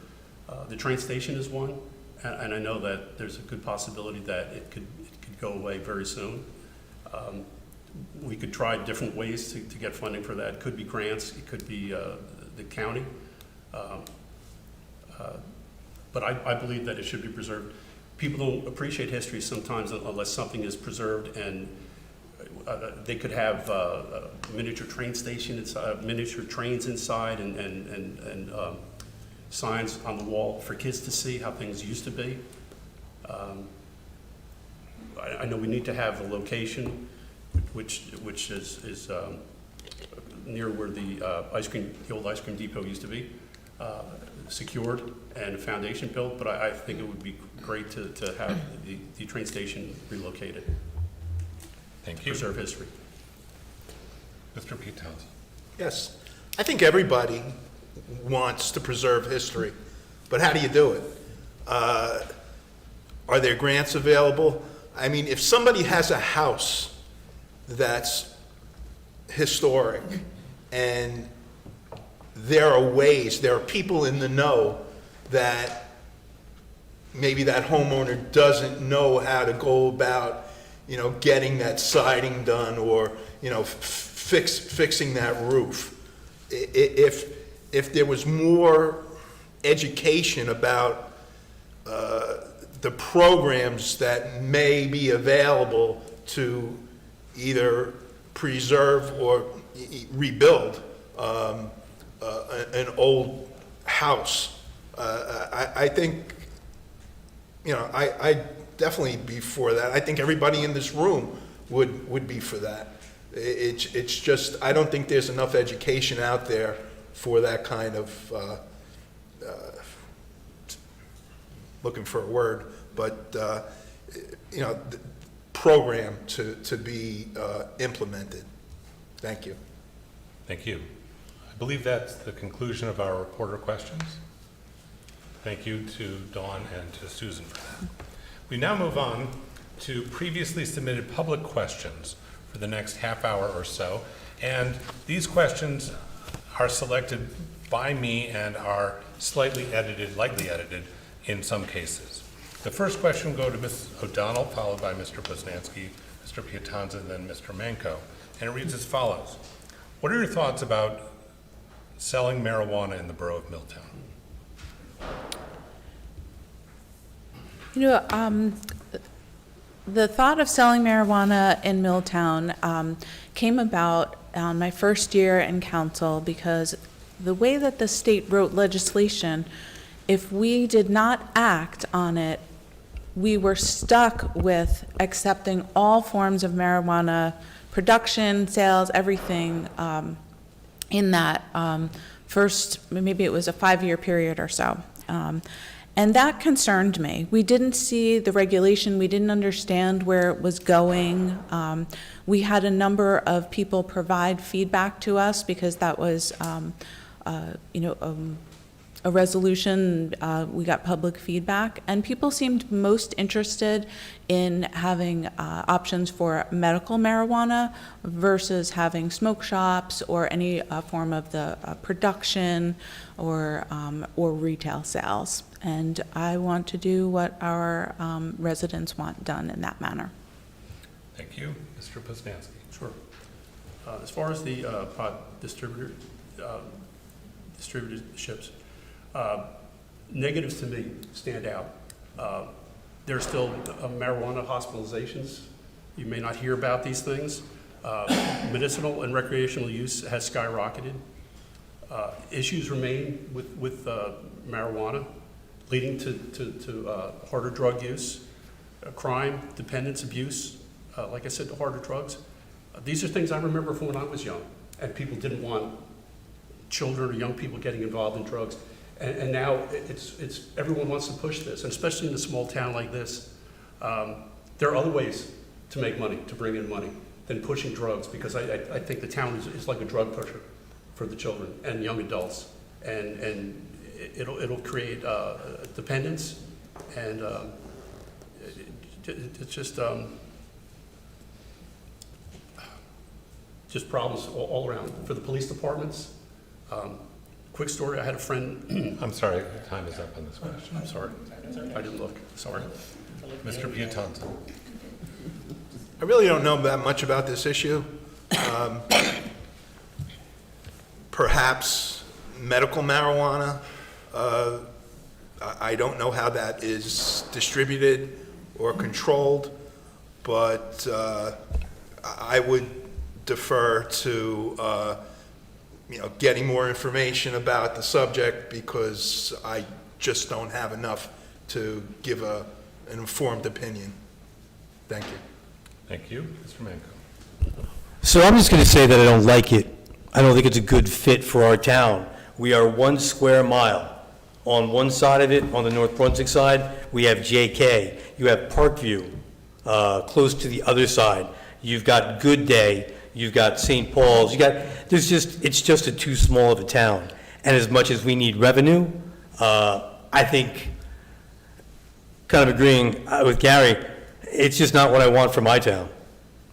The train station is one, and I know that there's a good possibility that it could go away very soon. We could try different ways to get funding for that. It could be grants, it could be the county. But I believe that it should be preserved. People don't appreciate history sometimes unless something is preserved, and they could have a miniature train station, miniature trains inside, and signs on the wall for kids to see how things used to be. I know we need to have a location which is near where the old ice cream depot used to be, secured and a foundation built, but I think it would be great to have the train station relocated. Thank you. Preserve history. Mr. Pete Townsend. Yes, I think everybody wants to preserve history, but how do you do it? Are there grants available? I mean, if somebody has a house that's historic, and there are people in the know that maybe that homeowner doesn't know how to go about, getting that siding done, or, fixing that roof. If there was more education about the programs that may be available to either preserve or rebuild an old house, I think, I definitely be for that. I think everybody in this room would be for that. It's just, I don't think there's enough education out there for that kind of, looking for a word, but, program to be implemented. Thank you. Thank you. I believe that's the conclusion of our reporter questions. Thank you to Dawn and to Susan for that. We now move on to previously submitted public questions for the next half hour or so. And these questions are selected by me and are slightly edited, lightly edited in some cases. The first question will go to Ms. O'Donnell, followed by Mr. Poznanski, Mr. Piatanza, and then Mr. Manco. And it reads as follows. What are your thoughts about selling marijuana in the borough of Milltown? The thought of selling marijuana in Milltown came about on my first year in council because the way that the state wrote legislation, if we did not act on it, we were stuck with accepting all forms of marijuana production, sales, everything in that first, maybe it was a 5-year period or so. And that concerned me. We didn't see the regulation. We didn't understand where it was going. We had a number of people provide feedback to us because that was, a resolution. We got public feedback, and people seemed most interested in having options for medical marijuana versus having smoke shops or any form of the production or retail sales. And I want to do what our residents want done in that manner. Thank you. Mr. Poznanski. Sure. As far as the pot distributorships, negatives to me stand out. There's still marijuana hospitalizations. You may not hear about these things. Medicinal and recreational use has skyrocketed. Issues remain with marijuana, leading to harder drug use, crime, dependence, abuse, like I said, the harder drugs. These are things I remember from when I was young, and people didn't want children or young people getting involved in drugs. And now it's everyone wants to push this, and especially in a small town like this. There are other ways to make money, to bring in money, than pushing drugs, because I think the town is like a drug pusher for the children and young adults, and it'll create dependence, and it's just problems all around for the police departments. Quick story, I had a friend. I'm sorry, time is up on this question. I'm sorry, I didn't look, sorry. Mr. Pietonza. I really don't know that much about this issue. Perhaps medical marijuana. I don't know how that is distributed or controlled, but I would defer to getting more information about the subject, because I just don't have enough to give an informed opinion. Thank you. Thank you. Mr. Manco. So I'm just going to say that I don't like it. I don't think it's a good fit for our town. We are 1 square mile. On one side of it, on the North Brunswick side, we have JK. You have Parkview, close to the other side. You've got Good Day. You've got St. Paul's. It's just too small of a town. And as much as we need revenue, I think, kind of agreeing with Gary, it's just not what I want for my town.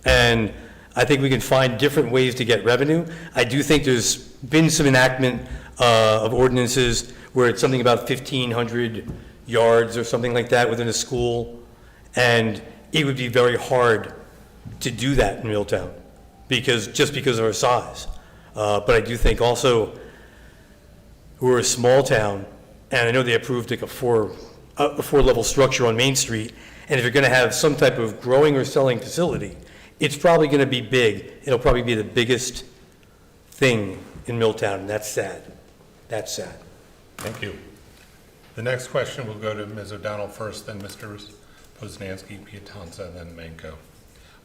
And I think we can find different ways to get revenue. I do think there's been some enactment of ordinances where it's something about 1,500 yards or something like that within a school. And it would be very hard to do that in Milltown, because of our size. But I do think also we're a small town, and I know they approved like a four-level structure on Main Street. And if you're going to have some type of growing or selling facility, it's probably going to be big. It'll probably be the biggest thing in Milltown, and that's sad. That's sad. Thank you. The next question will go to Ms. O'Donnell first, then Mr. Poznanski, Pietonza, and then Manco.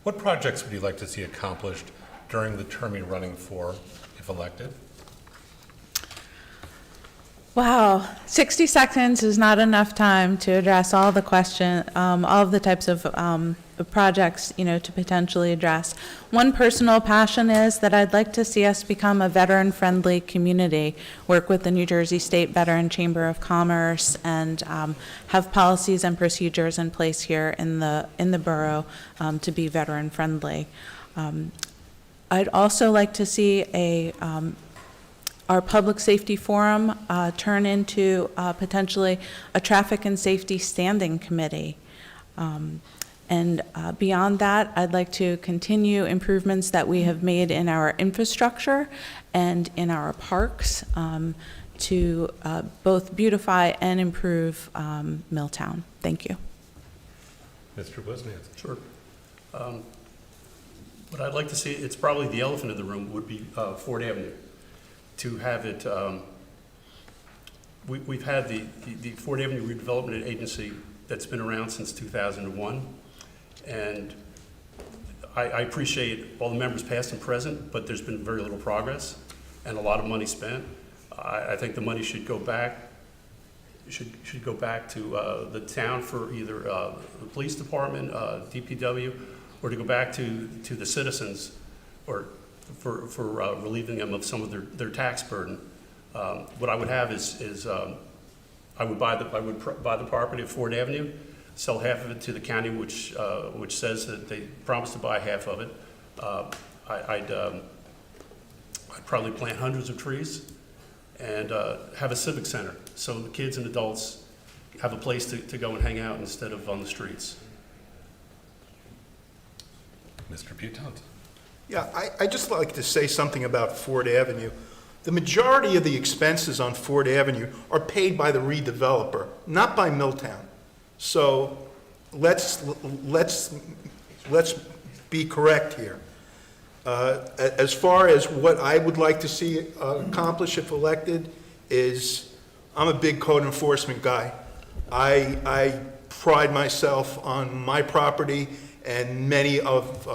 What projects would you like to see accomplished during the term you're running for, if elected? Wow, 60 seconds is not enough time to address all the all of the types of projects, to potentially address. One personal passion is that I'd like to see us become a veteran-friendly community, work with the New Jersey State Veteran Chamber of Commerce, and have policies and procedures in place here in the borough to be veteran-friendly. I'd also like to see our public safety forum turn into potentially a traffic and safety standing committee. And beyond that, I'd like to continue improvements that we have made in our infrastructure and in our parks to both beautify and improve Milltown. Thank you. Mr. Poznanski. Sure. What I'd like to see, it's probably the elephant in the room, would be Ford Avenue. To have it, we've had the Ford Avenue Redevelopment Agency that's been around since 2001, and I appreciate all the members past and present, but there's been very little progress and a lot of money spent. I think the money should go back, should go back to the town for either the police department, DPW, or to go back to the citizens, or for relieving them of some of their tax burden. What I would have is I would buy the property at Ford Avenue, sell half of it to the county, which says that they promised to buy half of it. I'd probably plant hundreds of trees and have a civic center, so the kids and adults have a place to go and hang out instead of on the streets. Mr. Piatonta. Yeah, I just like to say something about Ford Avenue. The majority of the expenses on Ford Avenue are paid by the redeveloper, not by Milltown. So let's be correct here. As far as what I would like to see accomplished if elected is, I'm a big code enforcement guy. I pride myself on my property, and many of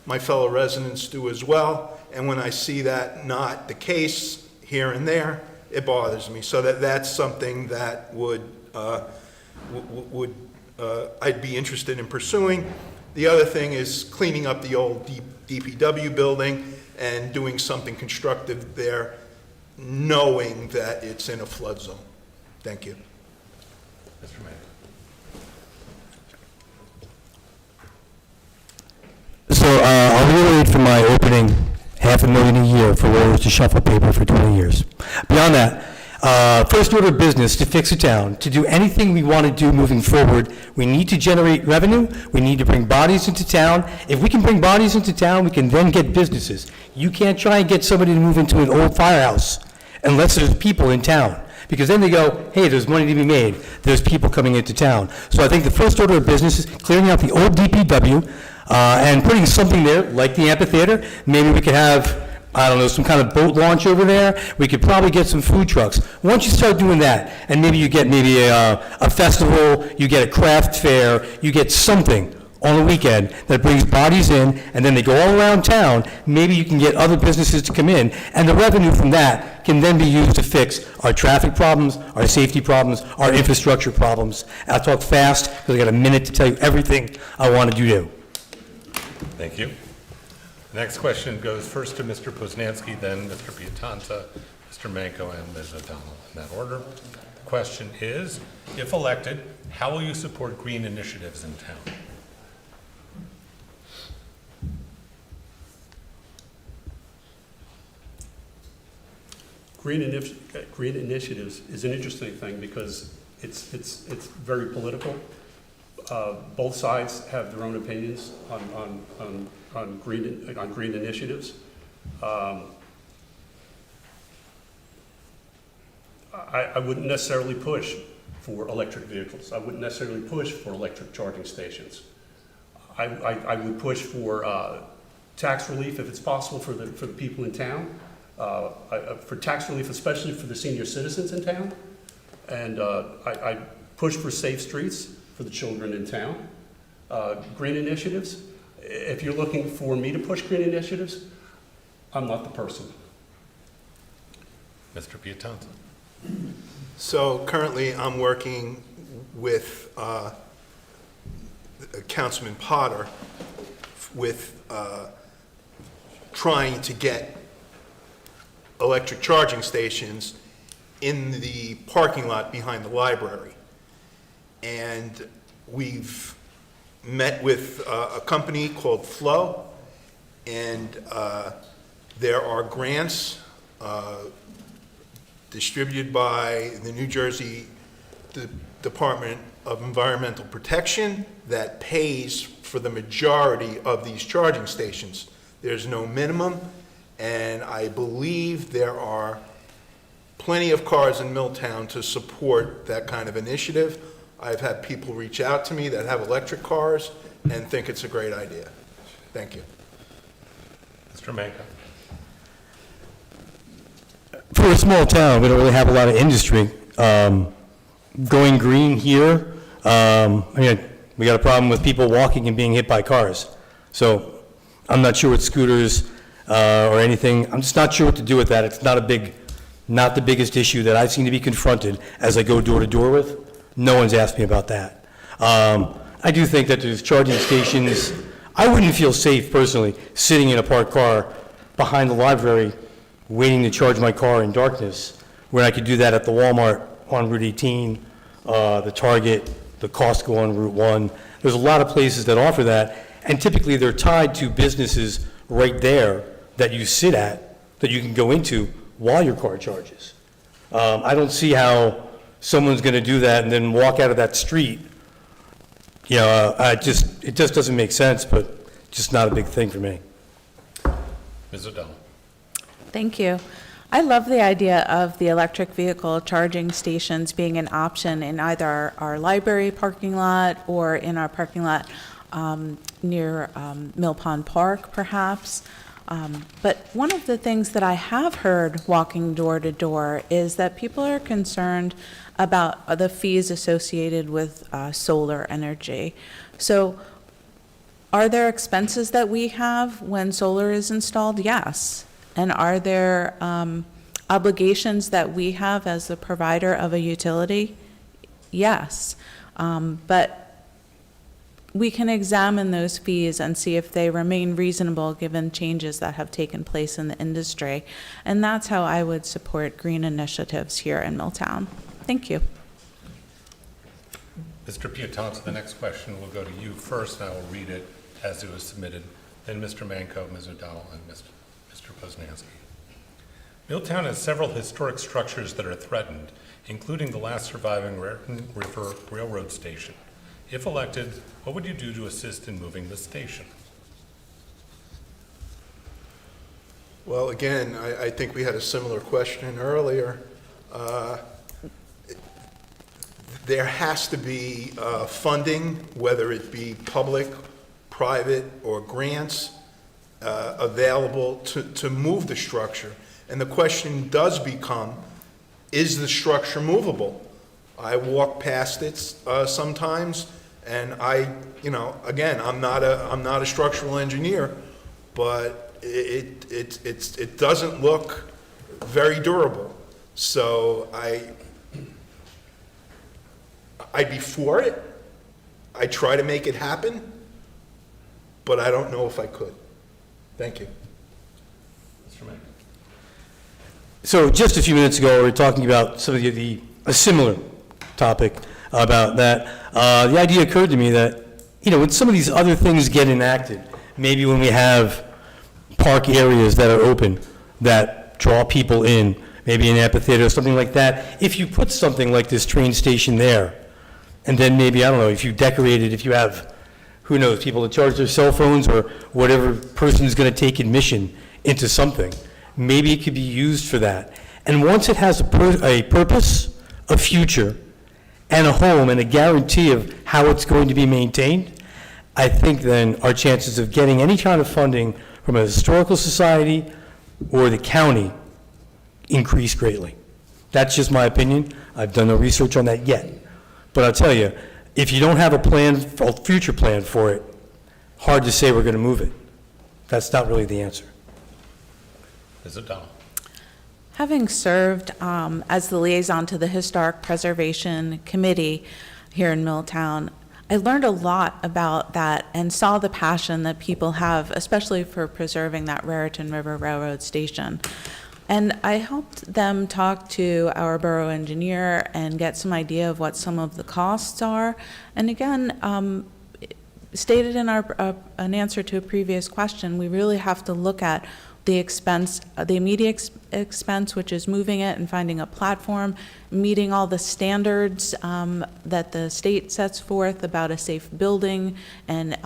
my fellow residents do as well. And when I see that not the case here and there, it bothers me. So that's something that I'd be interested in pursuing. The other thing is cleaning up the old DPW building and doing something constructive there, knowing that it's in a flood zone. Thank you. Mr. Mayor. So I'll reiterate from my opening, $500,000 a year for lawyers to shuffle paper for 20 years. Beyond that, first order of business to fix a town, to do anything we want to do moving forward, we need to generate revenue, we need to bring bodies into town. If we can bring bodies into town, we can then get businesses. You can't try and get somebody to move into an old firehouse unless there's people in town. Because then they go, hey, there's money to be made, there's people coming into town. So I think the first order of business is clearing out the old DPW and putting something there, like the amphitheater. Maybe we could have, I don't know, some kind of boat launch over there. We could probably get some food trucks. Once you start doing that, and maybe you get a festival, you get a craft fair, you get something on a weekend that brings bodies in, and then they go all around town, maybe you can get other businesses to come in, and the revenue from that can then be used to fix our traffic problems, our safety problems, our infrastructure problems. I'll talk fast, because I got a minute to tell you everything I want to do. Thank you. The next question goes first to Mr. Poznanski, then Mr. Piatonta, Mr. Manco, and Ms. O'Donnell in that order. The question is, if elected, how will you support green initiatives in town? Green initiatives is an interesting thing because it's very political. Both sides have their own opinions on green initiatives. I wouldn't necessarily push for electric vehicles. I wouldn't necessarily push for electric charging stations. I would push for tax relief if it's possible for the people in town. For tax relief, especially for the senior citizens in town. And I push for safe streets for the children in town. Green initiatives, if you're looking for me to push green initiatives, I'm not the person. Mr. Piatonta. So currently, I'm working with Councilman Potter with trying to get electric charging stations in the parking lot behind the library. And we've met with a company called Flow, and there are grants distributed by the New Jersey Department of Environmental Protection that pays for the majority of these charging stations. There's no minimum, and I believe there are plenty of cars in Milltown to support that kind of initiative. I've had people reach out to me that have electric cars and think it's a great idea. Thank you. Mr. Manco. For a small town, we don't really have a lot of industry. Going green here, we got a problem with people walking and being hit by cars. So I'm not sure with scooters or anything. I'm just not sure what to do with that. It's not the biggest issue that I seem to be confronted as I go door to door with. No one's asked me about that. I do think that there's charging stations. I wouldn't feel safe personally sitting in a parked car behind the library waiting to charge my car in darkness where I could do that at the Walmart on Route 18, the Target, the Costco on Route 1. There's a lot of places that offer that, and typically they're tied to businesses right there that you sit at, that you can go into while your car charges. I don't see how someone's going to do that and then walk out of that street. You know, it just doesn't make sense, but just not a big thing for me. Ms. O'Donnell. Thank you. I love the idea of the electric vehicle charging stations being an option in either our library parking lot or in our parking lot near Mill Pond Park, perhaps. But one of the things that I have heard walking door to door is that people are concerned about the fees associated with solar energy. So are there expenses that we have when solar is installed? Yes. And are there obligations that we have as the provider of a utility? Yes. But we can examine those fees and see if they remain reasonable given changes that have taken place in the industry. And that's how I would support green initiatives here in Milltown. Thank you. Mr. Pietonza, the next question will go to you first, and I will read it as it was submitted. Then Mr. Manco, Ms. O'Donnell, and Mr. Poznanski. Milltown has several historic structures that are threatened, including the last surviving Raritan River Railroad Station. If elected, what would you do to assist in moving the station? Well, again, I think we had a similar question earlier. There has to be funding, whether it be public, private, or grants, available to move the structure. And the question does become, is the structure movable? I walk past it sometimes, and again, I'm not a structural engineer, but it doesn't look very durable. So I'd be for it. I try to make it happen, but I don't know if I could. Thank you. Mr. Manco. So just a few minutes ago, we were talking about some of a similar topic about that. The idea occurred to me that, when some of these other things get enacted, maybe when we have park areas that are open, that draw people in, maybe an amphitheater or something like that, if you put something like this train station there, and then maybe, I don't know, if you decorate it, if you have, who knows, people to charge their cell phones or whatever person is going to take admission into something, maybe it could be used for that. And once it has a purpose, a future, and a home, and a guarantee of how it's going to be maintained, I think then our chances of getting any kind of funding from a historical society or the county increase greatly. That's just my opinion. I've done no research on that yet. But I'll tell you, if you don't have a future plan for it, hard to say we're going to move it. That's not really the answer. Ms. O'Donnell. Having served as the liaison to the Historic Preservation Committee here in Milltown, I learned a lot about that and saw the passion that people have, especially for preserving that Raritan River Railroad Station. And I helped them talk to our borough engineer and get some idea of what some of the costs are. And again, stated in an answer to a previous question, we really have to look at the expense, the immediate expense, which is moving it and finding a platform, meeting all the standards that the state sets forth about a safe building and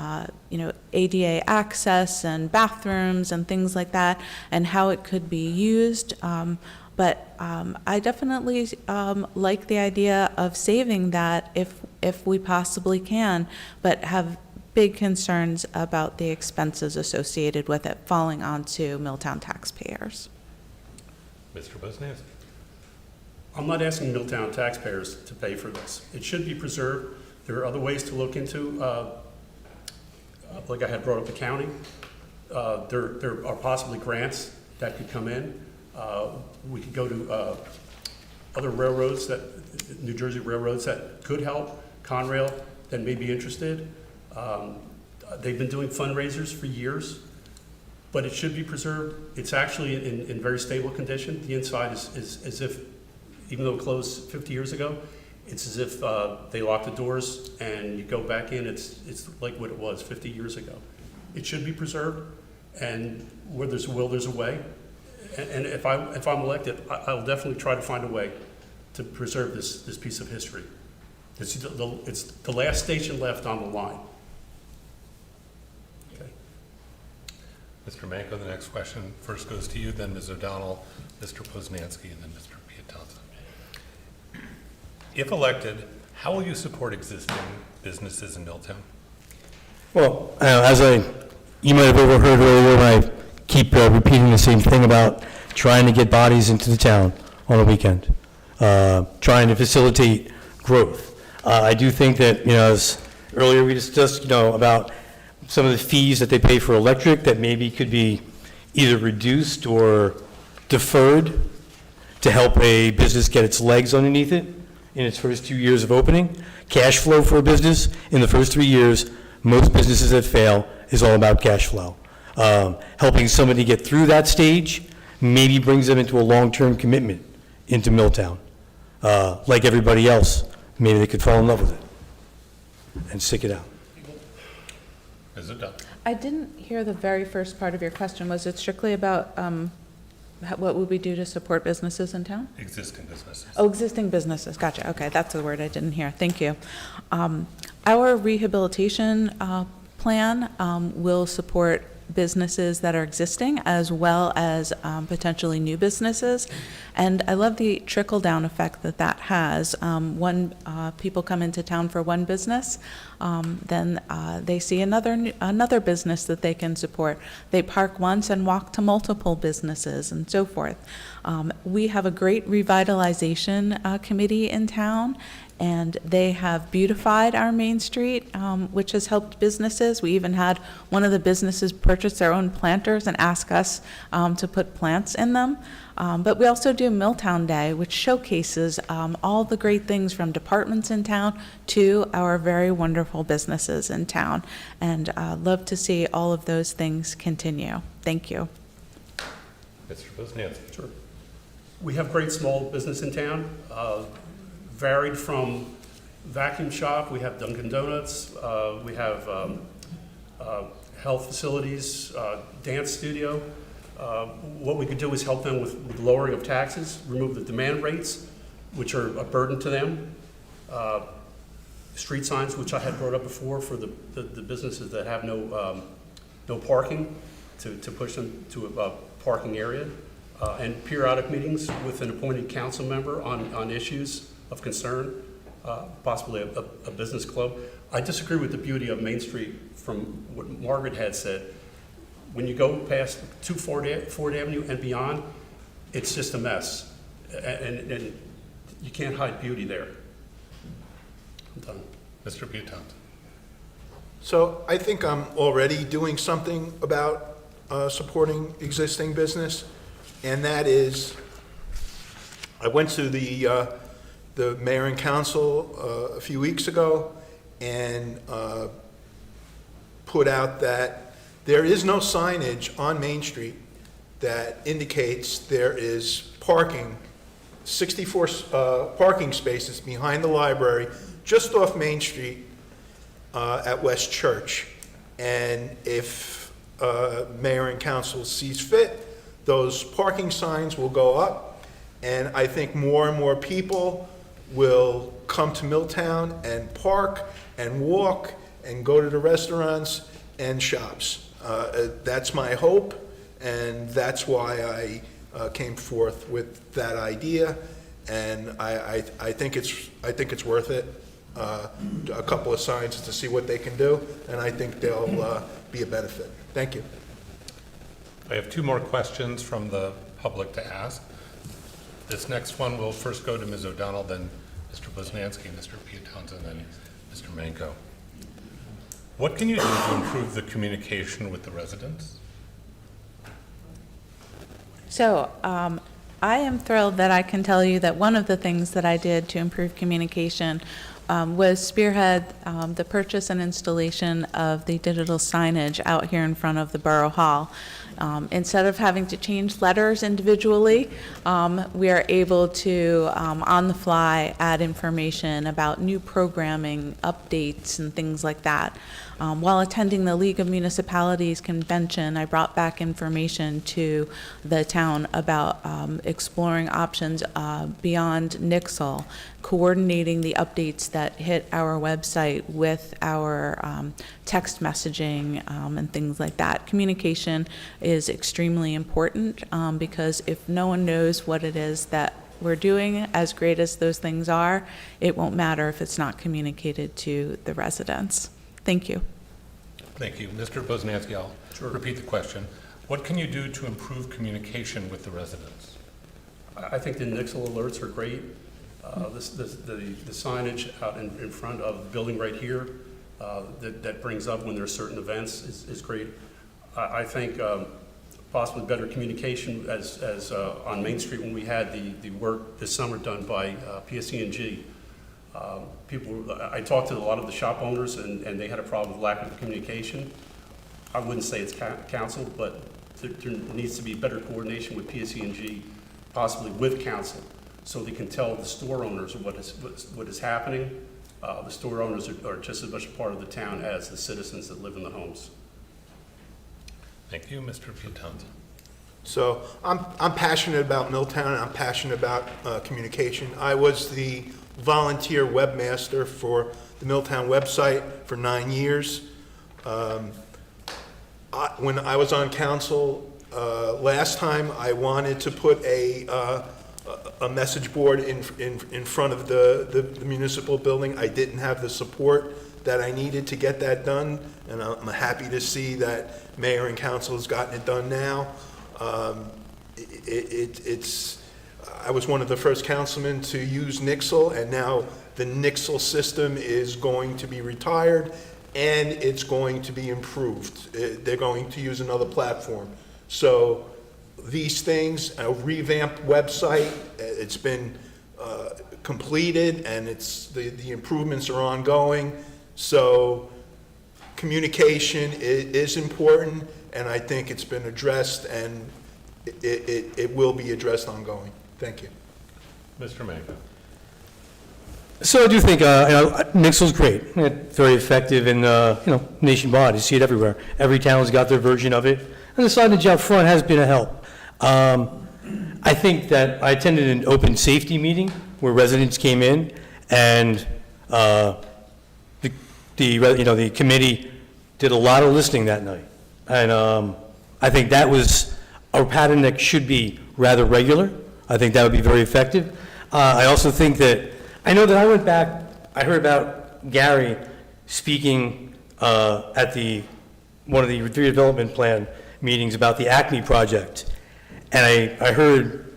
ADA access and bathrooms and things like that, and how it could be used. But I definitely like the idea of saving that if we possibly can, but have big concerns about the expenses associated with it falling onto Milltown taxpayers. Mr. Poznanski. I'm not asking Milltown taxpayers to pay for this. It should be preserved. There are other ways to look into, like I had brought up the county. There are possibly grants that could come in. We could go to other railroads, New Jersey railroads that could help, Conrail, that may be interested. They've been doing fundraisers for years, but it should be preserved. It's actually in very stable condition. The inside is as if even though it closed 50 years ago, it's as if they lock the doors and you go back in, it's like what it was 50 years ago. It should be preserved, and where there's a will, there's a way. And if I'm elected, I'll definitely try to find a way to preserve this piece of history. It's the last station left on the line. Okay. Mr. Manko, the next question first goes to you, then Ms. O'Donnell, Mr. Poznanski, and then Mr. Piatanza. If elected, how will you support existing businesses in Milltown? Well, you might have overheard earlier when I keep repeating the same thing about trying to get bodies into the town on the weekend, trying to facilitate growth. I do think that, as earlier we discussed, about some of the fees that they pay for electric that maybe could be either reduced or deferred to help a business get its legs underneath it in its first 2 years of opening. Cash flow for a business in the first 3 years, most businesses that fail is all about cash flow. Helping somebody get through that stage maybe brings them into a long-term commitment into Milltown. Like everybody else, maybe they could fall in love with it and stick it out. Ms. O'Donnell? I didn't hear the very first part of your question. Was it strictly about what would we do to support businesses in town? Existing businesses. Oh, existing businesses, gotcha, okay, that's the word I didn't hear, thank you. Our rehabilitation plan will support businesses that are existing as well as potentially new businesses. And I love the trickle-down effect that has. People come into town for one business, then they see another business that they can support. They park once and walk to multiple businesses and so forth. We have a great revitalization committee in town, and they have beautified our Main Street, which has helped businesses. We even had one of the businesses purchase their own planters and ask us to put plants in them. But we also do Milltown Day, which showcases all the great things from departments in town to our very wonderful businesses in town. And love to see all of those things continue. Thank you. Mr. Poznanski? Sure. We have great small business in town, varied from vacuum shop, we have Dunkin' Donuts, we have health facilities, dance studio. What we could do is help them with lowering of taxes, remove the demand rates, which are a burden to them. Street signs, which I had brought up before for the businesses that have no parking, to push them to a parking area. And periodic meetings with an appointed council member on issues of concern, possibly a business club. I disagree with the beauty of Main Street from what Margaret had said. When you go past Ford Avenue and beyond, it's just a mess. And you can't hide beauty there. I'm done. Mr. Piatanza? So I think I'm already doing something about supporting existing business, and that is, I went to the mayor and council a few weeks ago and put out that there is no signage on Main Street that indicates there is parking, 64 parking spaces behind the library, just off Main Street at West Church. And if mayor and council sees fit, those parking signs will go up, and I think more and more people will come to Milltown and park and walk and go to the restaurants and shops. That's my hope, and that's why I came forth with that idea, and I think it's worth it. A couple of signs to see what they can do, and I think they'll be a benefit. Thank you. I have two more questions from the public to ask. This next one will first go to Ms. O'Donnell, then Mr. Poznanski, Mr. Piatanza, and then Mr. Manko. What can you do to improve the communication with the residents? So I am thrilled that I can tell you that one of the things that I did to improve communication was spearhead the purchase and installation of the digital signage out here in front of the Borough Hall. Instead of having to change letters individually, we are able to, on the fly, add information about new programming, updates, and things like that. While attending the League of Municipalities convention, I brought back information to the town about exploring options beyond Nixle, coordinating the updates that hit our website with our text messaging and things like that. Communication is extremely important because if no one knows what it is that we're doing, as great as those things are, it won't matter if it's not communicated to the residents. Thank you. Thank you. Mr. Poznanski, I'll repeat the question. What can you do to improve communication with the residents? I think the Nixle alerts are great. The signage out in front of the building right here that brings up when there's certain events is great. I think possibly better communication as on Main Street when we had the work this summer done by PSE&G. I talked to a lot of the shop owners and they had a problem with lack of communication. I wouldn't say it's council, but there needs to be better coordination with PSE&G, possibly with council, so they can tell the store owners what is happening. The store owners are just as much a part of the town as the citizens that live in the homes. Thank you, Mr. Piatanza. So I'm passionate about Milltown, and I'm passionate about communication. I was the volunteer webmaster for the Milltown website for 9 years. When I was on council last time, I wanted to put a message board in front of the municipal building. I didn't have the support that I needed to get that done, and I'm happy to see that mayor and council has gotten it done now. I was one of the first councilmen to use Nixle, and now the Nixle system is going to be retired, and it's going to be improved. They're going to use another platform. So these things, a revamped website, it's been completed, and the improvements are ongoing. So communication is important, and I think it's been addressed, and it will be addressed ongoing. Thank you. Mr. Manco. So I do think, Nixle's great. It's very effective and, nationwide. You see it everywhere. Every town's got their version of it. And the signage out front has been a help. I think that I attended an open safety meeting where residents came in, and the committee did a lot of listening that night. And I think that was a pattern that should be rather regular. I think that would be very effective. I also think that, I know that I went back, I heard about Gary speaking at one of the redevelopment plan meetings about the Acme project. And I heard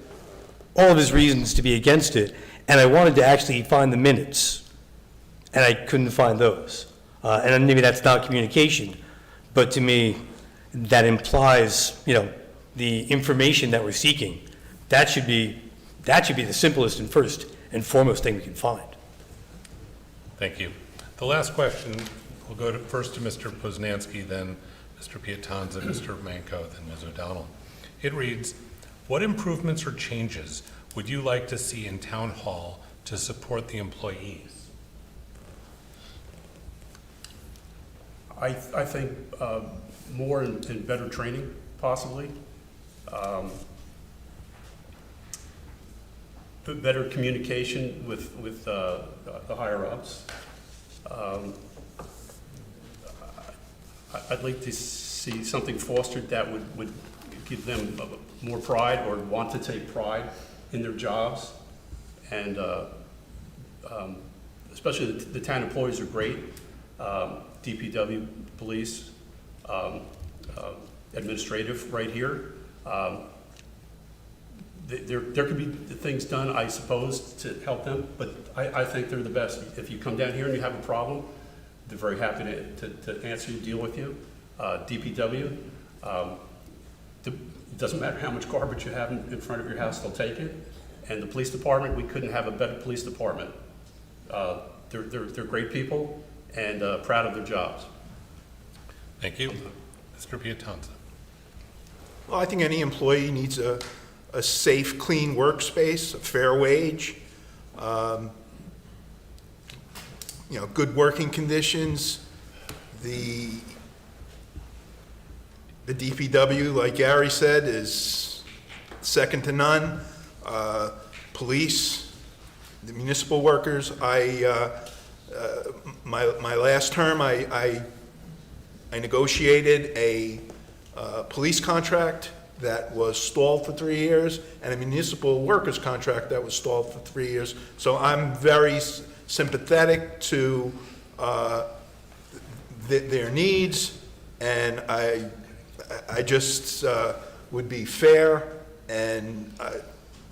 all of his reasons to be against it, and I wanted to actually find the minutes, and I couldn't find those. And maybe that's not communication, but to me, that implies, the information that we're seeking. That should be the simplest and first and foremost thing we can find. Thank you. The last question will go first to Mr. Poznanski, then Mr. Piatanza, Mr. Manco, then Ms. O'Donnell. It reads, what improvements or changes would you like to see in Town Hall to support the employees? I think more and better training, possibly. Better communication with the higher-ups. I'd like to see something fostered that would give them more pride or want to take pride in their jobs. And especially the town employees are great. DPW, police, administrative right here. There could be things done, I suppose, to help them, but I think they're the best. If you come down here and you have a problem, they're very happy to answer you, deal with you. DPW, it doesn't matter how much garbage you have in front of your house, they'll take it. And the police department, we couldn't have a better police department. They're great people and proud of their jobs. Thank you. Mr. Piatanza. Well, I think any employee needs a safe, clean workspace, a fair wage, good working conditions. The DPW, like Gary said, is second to none. Police, the municipal workers. My last term, I negotiated a police contract that was stalled for 3 years and a municipal workers contract that was stalled for 3 years. So I'm very sympathetic to their needs, and I just would be fair. And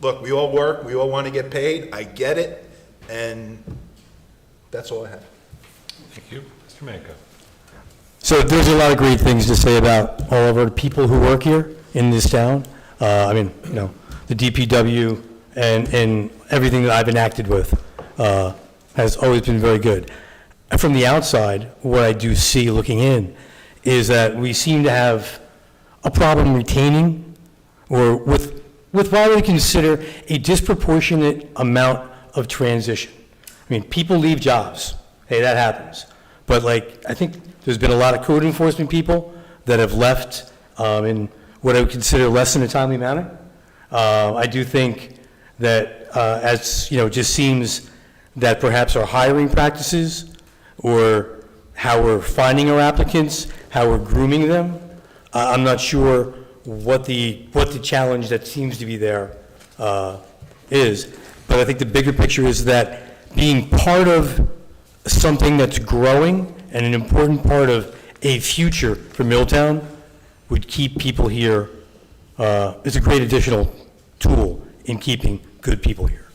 look, we all work, we all want to get paid. I get it, and that's all I have. Thank you. Mr. Manco. So there's a lot of great things to say about all of our people who work here in this town. The DPW and everything that I've enacted with has always been very good. From the outside, what I do see looking in is that we seem to have a problem retaining or with what I would consider a disproportionate amount of transition. I mean, people leave jobs. Hey, that happens. But I think there's been a lot of code enforcement people that have left in what I would consider less than a timely manner. I do think that just seems that perhaps our hiring practices or how we're finding our applicants, how we're grooming them, I'm not sure what the challenge that seems to be there is. But I think the bigger picture is that being part of something that's growing and an important part of a future for Milltown would keep people here, is a great additional tool in keeping good people here.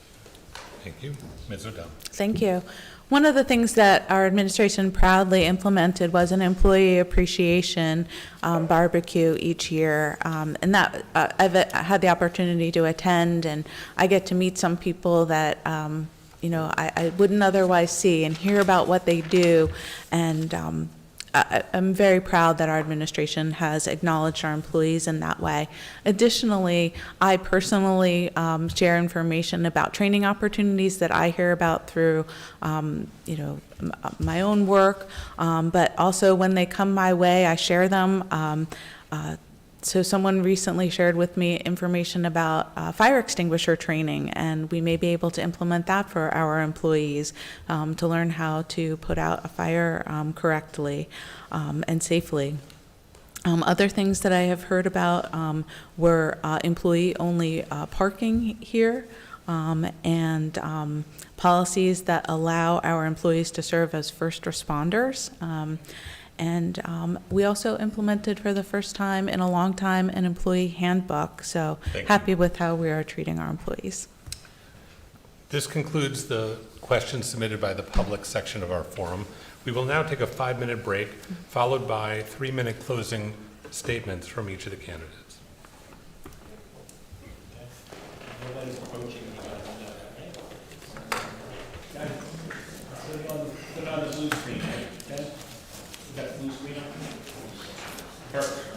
Thank you. Ms. O'Donnell. Thank you. One of the things that our administration proudly implemented was an employee appreciation barbecue each year, and that I've had the opportunity to attend, and I get to meet some people that I wouldn't otherwise see and hear about what they do, and I'm very proud that our administration has acknowledged our employees in that way. Additionally, I personally share information about training opportunities that I hear about through, my own work, but also when they come my way, I share them. So someone recently shared with me information about fire extinguisher training, and we may be able to implement that for our employees to learn how to put out a fire correctly and safely. Other things that I have heard about were employee-only parking here, and policies that allow our employees to serve as first responders. And we also implemented for the first time in a long time an employee handbook, so happy with how we are treating our employees. This concludes the questions submitted by the public section of our forum. We will now take a 5-minute break, followed by 3-minute closing statements from each of the candidates. Nobody's approaching me, guys. Put on the blue screen, okay? You got the blue screen up? Perfect.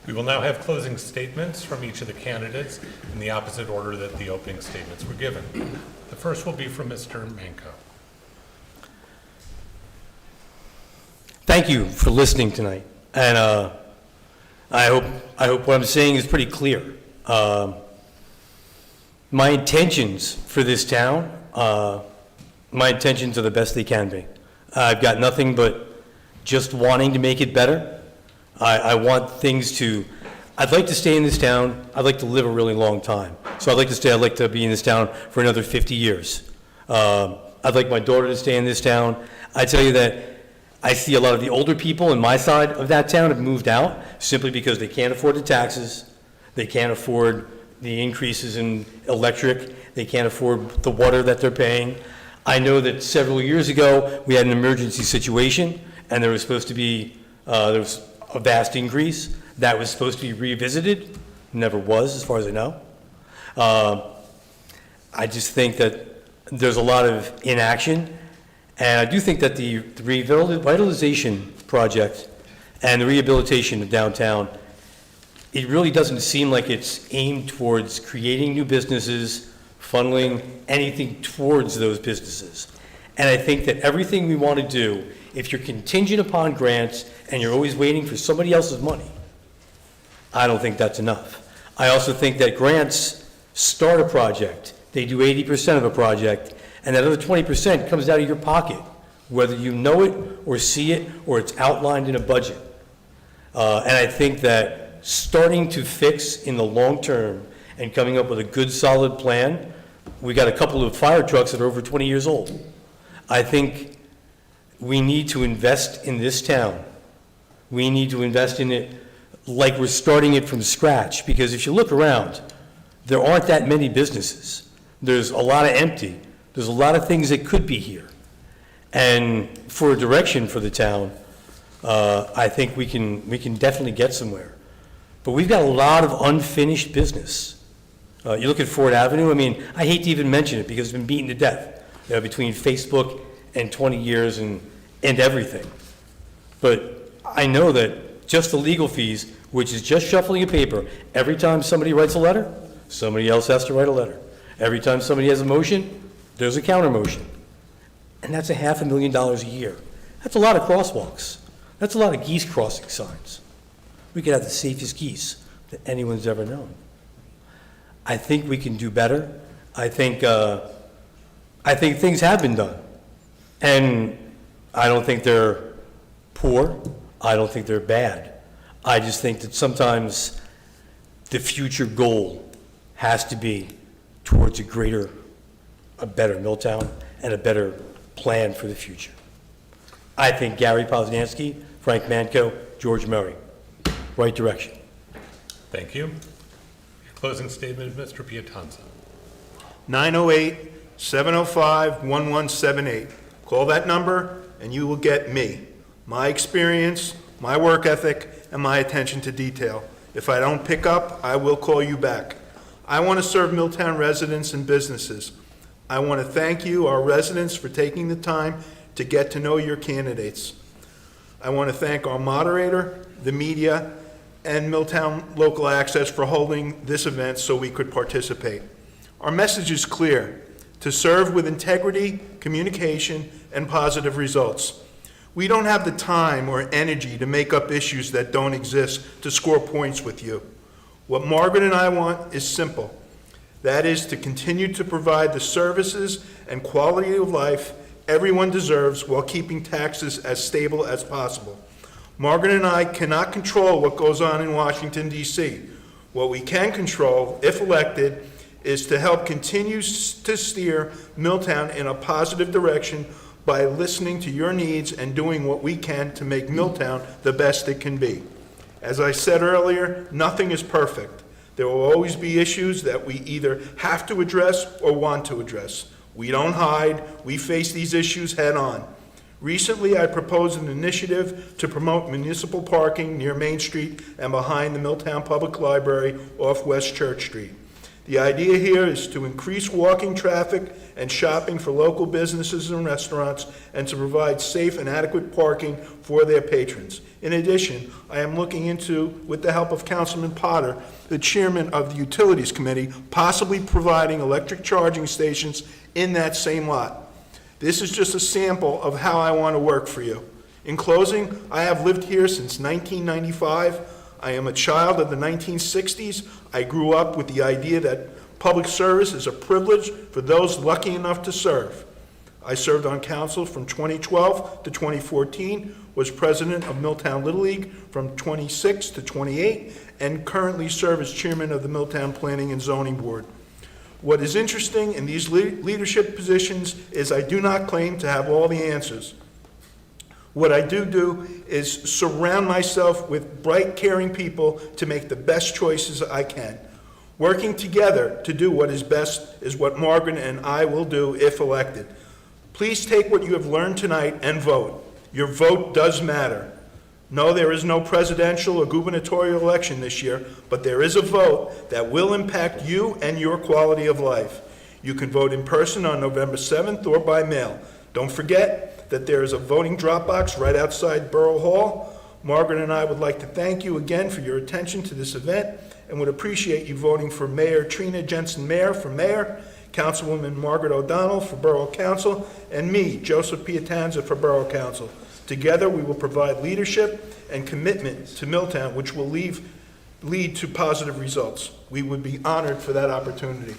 We will now have closing statements from each of the candidates in the opposite order that the opening statements were given. The first will be from Mr. Manco. Thank you for listening tonight, and I hope what I'm saying is pretty clear. My intentions for this town, my intentions are the best they can be. I've got nothing but just wanting to make it better. I want things to, I'd like to stay in this town. I'd like to live a really long time. So I'd like to be in this town for another 50 years. I'd like my daughter to stay in this town. I tell you that I see a lot of the older people in my side of that town have moved out simply because they can't afford the taxes, they can't afford the increases in electric, they can't afford the water that they're paying. I know that several years ago, we had an emergency situation, and there was supposed to be, there was a vast increase. That was supposed to be revisited, never was, as far as I know. I just think that there's a lot of inaction, and I do think that the revitalization project and the rehabilitation of downtown, it really doesn't seem like it's aimed towards creating new businesses, funneling anything towards those businesses. And I think that everything we want to do, if you're contingent upon grants and you're always waiting for somebody else's money, I don't think that's enough. I also think that grants start a project, they do 80% of a project, and that other 20% comes out of your pocket, whether you know it or see it or it's outlined in a budget. And I think that starting to fix in the long term and coming up with a good solid plan, we got a couple of fire trucks that are over 20 years old. I think we need to invest in this town. We need to invest in it like we're starting it from scratch, because if you look around, there aren't that many businesses. There's a lot of empty. There's a lot of things that could be here. And for a direction for the town, I think we can definitely get somewhere. But we've got a lot of unfinished business. You look at Ford Avenue, I mean, I hate to even mention it because it's been beaten to death, between Facebook and 20 years and everything. But I know that just the legal fees, which is just shuffling a paper, every time somebody writes a letter, somebody else has to write a letter. Every time somebody has a motion, there's a counter motion. And that's $500,000 a year. That's a lot of crosswalks. That's a lot of geese crossing signs. We could have the safest geese that anyone's ever known. I think we can do better. I think things have been done. And I don't think they're poor. I don't think they're bad. I just think that sometimes the future goal has to be towards a better Milltown and a better plan for the future. I think Gary Poznansky, Frank Manco, George Murray, right direction. Thank you. Your closing statement, Mr. Piatanza. 908-705-1178. Call that number and you will get me, my experience, my work ethic, and my attention to detail. If I don't pick up, I will call you back. I want to serve Milltown residents and businesses. I want to thank you, our residents, for taking the time to get to know your candidates. I want to thank our moderator, the media, and Milltown Local Access for holding this event so we could participate. Our message is clear: to serve with integrity, communication, and positive results. We don't have the time or energy to make up issues that don't exist to score points with you. What Margaret and I want is simple. That is to continue to provide the services and quality of life everyone deserves while keeping taxes as stable as possible. Margaret and I cannot control what goes on in Washington, D.C. What we can control, if elected, is to help continue to steer Milltown in a positive direction by listening to your needs and doing what we can to make Milltown the best it can be. As I said earlier, nothing is perfect. There will always be issues that we either have to address or want to address. We don't hide. We face these issues head on. Recently, I proposed an initiative to promote municipal parking near Main Street and behind the Milltown Public Library off West Church Street. The idea here is to increase walking traffic and shopping for local businesses and restaurants, and to provide safe and adequate parking for their patrons. In addition, I am looking into, with the help of Councilman Potter, the chairman of the Utilities Committee, possibly providing electric charging stations in that same lot. This is just a sample of how I want to work for you. In closing, I have lived here since 1995. I am a child of the 1960s. I grew up with the idea that public service is a privilege for those lucky enough to serve. I served on council from 2012 to 2014, was president of Milltown Little League from 26 to 28, and currently serve as chairman of the Milltown Planning and Zoning Board. What is interesting in these leadership positions is I do not claim to have all the answers. What I do is surround myself with bright, caring people to make the best choices I can. Working together to do what is best is what Margaret and I will do if elected. Please take what you have learned tonight and vote. Your vote does matter. No, there is no presidential or gubernatorial election this year, but there is a vote that will impact you and your quality of life. You can vote in person on November 7th or by mail. Don't forget that there is a voting drop box right outside Borough Hall. Margaret and I would like to thank you again for your attention to this event and would appreciate you voting for Mayor Trina Jensen-Mayer for mayor, Councilwoman Margaret O'Donnell for Borough Council, and me, Joseph Piatanza, for Borough Council. Together, we will provide leadership and commitment to Milltown, which will lead to positive results. We would be honored for that opportunity.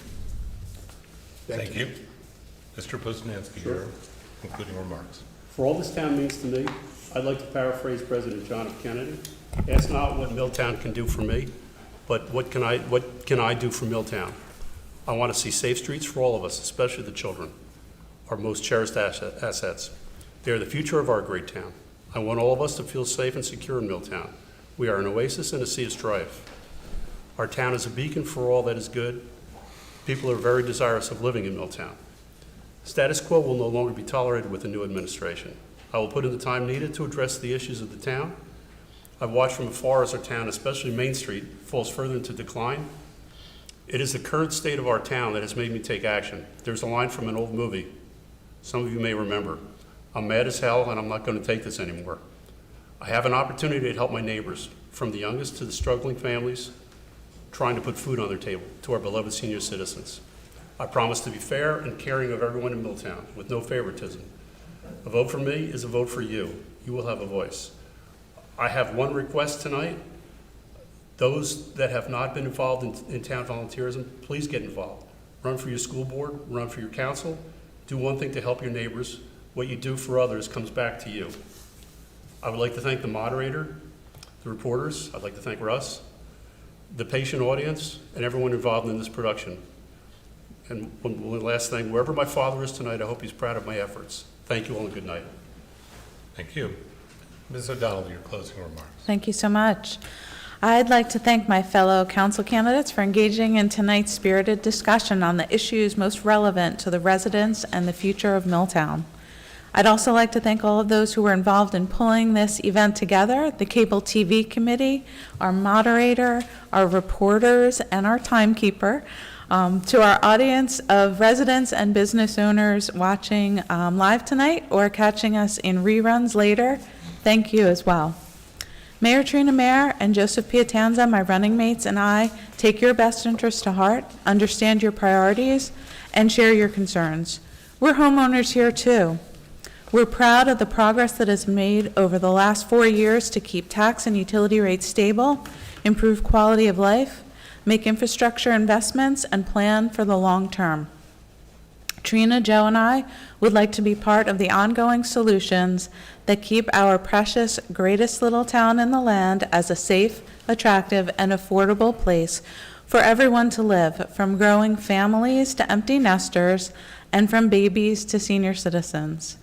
Thank you. Mr. Poznanski, your concluding remarks. For all this town means to me, I'd like to paraphrase President John F. Kennedy. Ask not what Milltown can do for me, but what can I do for Milltown? I want to see safe streets for all of us, especially the children, our most cherished assets. They are the future of our great town. I want all of us to feel safe and secure in Milltown. We are an oasis and a sea of strife. Our town is a beacon for all that is good. People are very desirous of living in Milltown. Status quo will no longer be tolerated with the new administration. I will put in the time needed to address the issues of the town. I've watched from afar as our town, especially Main Street, falls further into decline. It is the current state of our town that has made me take action. There's a line from an old movie some of you may remember. I'm mad as hell and I'm not going to take this anymore. I have an opportunity to help my neighbors, from the youngest to the struggling families trying to put food on their table, to our beloved senior citizens. I promise to be fair and caring of everyone in Milltown, with no favoritism. A vote for me is a vote for you. You will have a voice. I have one request tonight. Those that have not been involved in town volunteerism, please get involved. Run for your school board, run for your council. Do one thing to help your neighbors. What you do for others comes back to you. I would like to thank the moderator, the reporters. I'd like to thank Russ, the patient audience, and everyone involved in this production. And one last thing, wherever my father is tonight, I hope he's proud of my efforts. Thank you all and good night. Thank you. Ms. O'Donnell, your closing remarks. Thank you so much. I'd like to thank my fellow council candidates for engaging in tonight's spirited discussion on the issues most relevant to the residents and the future of Milltown. I'd also like to thank all of those who were involved in pulling this event together, the Cable TV Committee, our moderator, our reporters, and our timekeeper. To our audience of residents and business owners watching live tonight or catching us in reruns later, thank you as well. Mayor Trina Mayer and Joseph Piatanza, my running mates, and I take your best interests to heart, understand your priorities, and share your concerns. We're homeowners here too. We're proud of the progress that has made over the last 4 years to keep tax and utility rates stable, improve quality of life, make infrastructure investments, and plan for the long term. Trina, Joe, and I would like to be part of the ongoing solutions that keep our precious greatest little town in the land as a safe, attractive, and affordable place for everyone to live, from growing families to empty nesters, and from babies to senior citizens.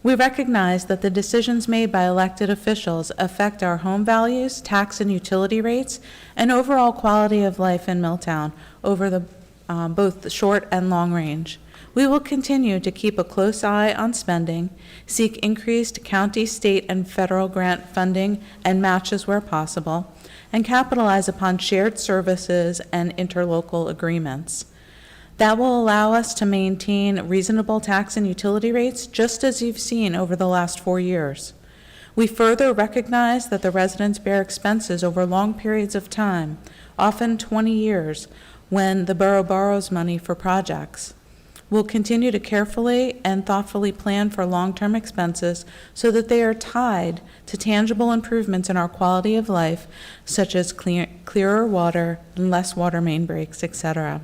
We recognize that the decisions made by elected officials affect our home values, tax and utility rates, and overall quality of life in Milltown over both the short and long range. We will continue to keep a close eye on spending, seek increased county, state, and federal grant funding and matches where possible, and capitalize upon shared services and interlocal agreements. That will allow us to maintain reasonable tax and utility rates, just as you've seen over the last 4 years. We further recognize that the residents bear expenses over long periods of time, often 20 years, when the borough borrows money for projects. We'll continue to carefully and thoughtfully plan for long-term expenses so that they are tied to tangible improvements in our quality of life, such as clearer water and less water main breaks, etc.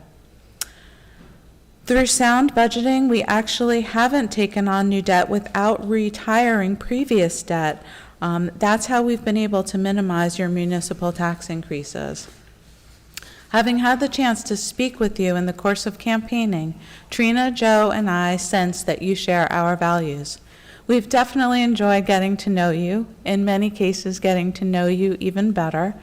Through sound budgeting, we actually haven't taken on new debt without retiring previous debt. That's how we've been able to minimize your municipal tax increases. Having had the chance to speak with you in the course of campaigning, Trina, Joe, and I sense that you share our values. We've definitely enjoyed getting to know you, in many cases getting to know you even better,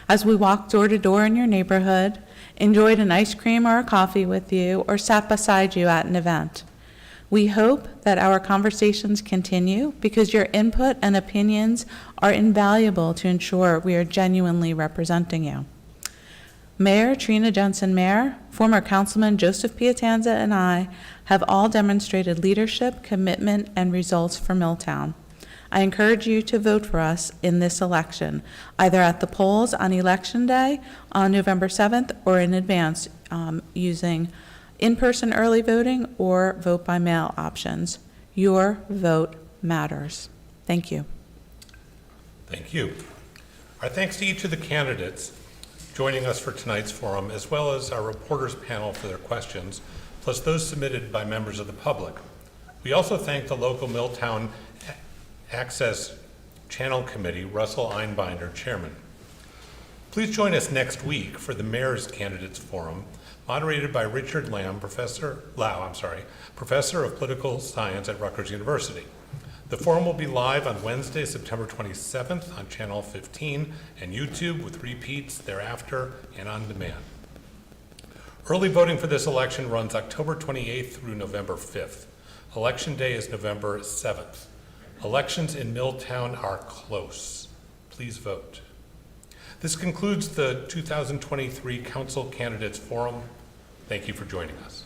as we walked door to door in your neighborhood, enjoyed an ice cream or a coffee with you, or sat beside you at an event. We hope that our conversations continue because your input and opinions are invaluable to ensure we are genuinely representing you. Mayor Trina Jensen Mayer, former Councilman Joseph Piatanza, and I have all demonstrated leadership, commitment, and results for Milltown. I encourage you to vote for us in this election, either at the polls on Election Day on November 7th or in advance using in-person early voting or vote-by-mail options. Your vote matters. Thank you. Thank you. Our thanks to each of the candidates joining us for tonight's forum, as well as our reporters panel for their questions, plus those submitted by members of the public. We also thank the local Milltown Access Channel Committee, Russell Einbinder, Chairman. Please join us next week for the Mayor's Candidates Forum, moderated by Richard Lau, Professor of Political Science at Rutgers University. The forum will be live on Wednesday, September 27th on Channel 15 and YouTube, with repeats thereafter and on demand. Early voting for this election runs October 28th through November 5th. Election Day is November 7th. Elections in Milltown are close. Please vote. This concludes the 2023 Council Candidates Forum. Thank you for joining us.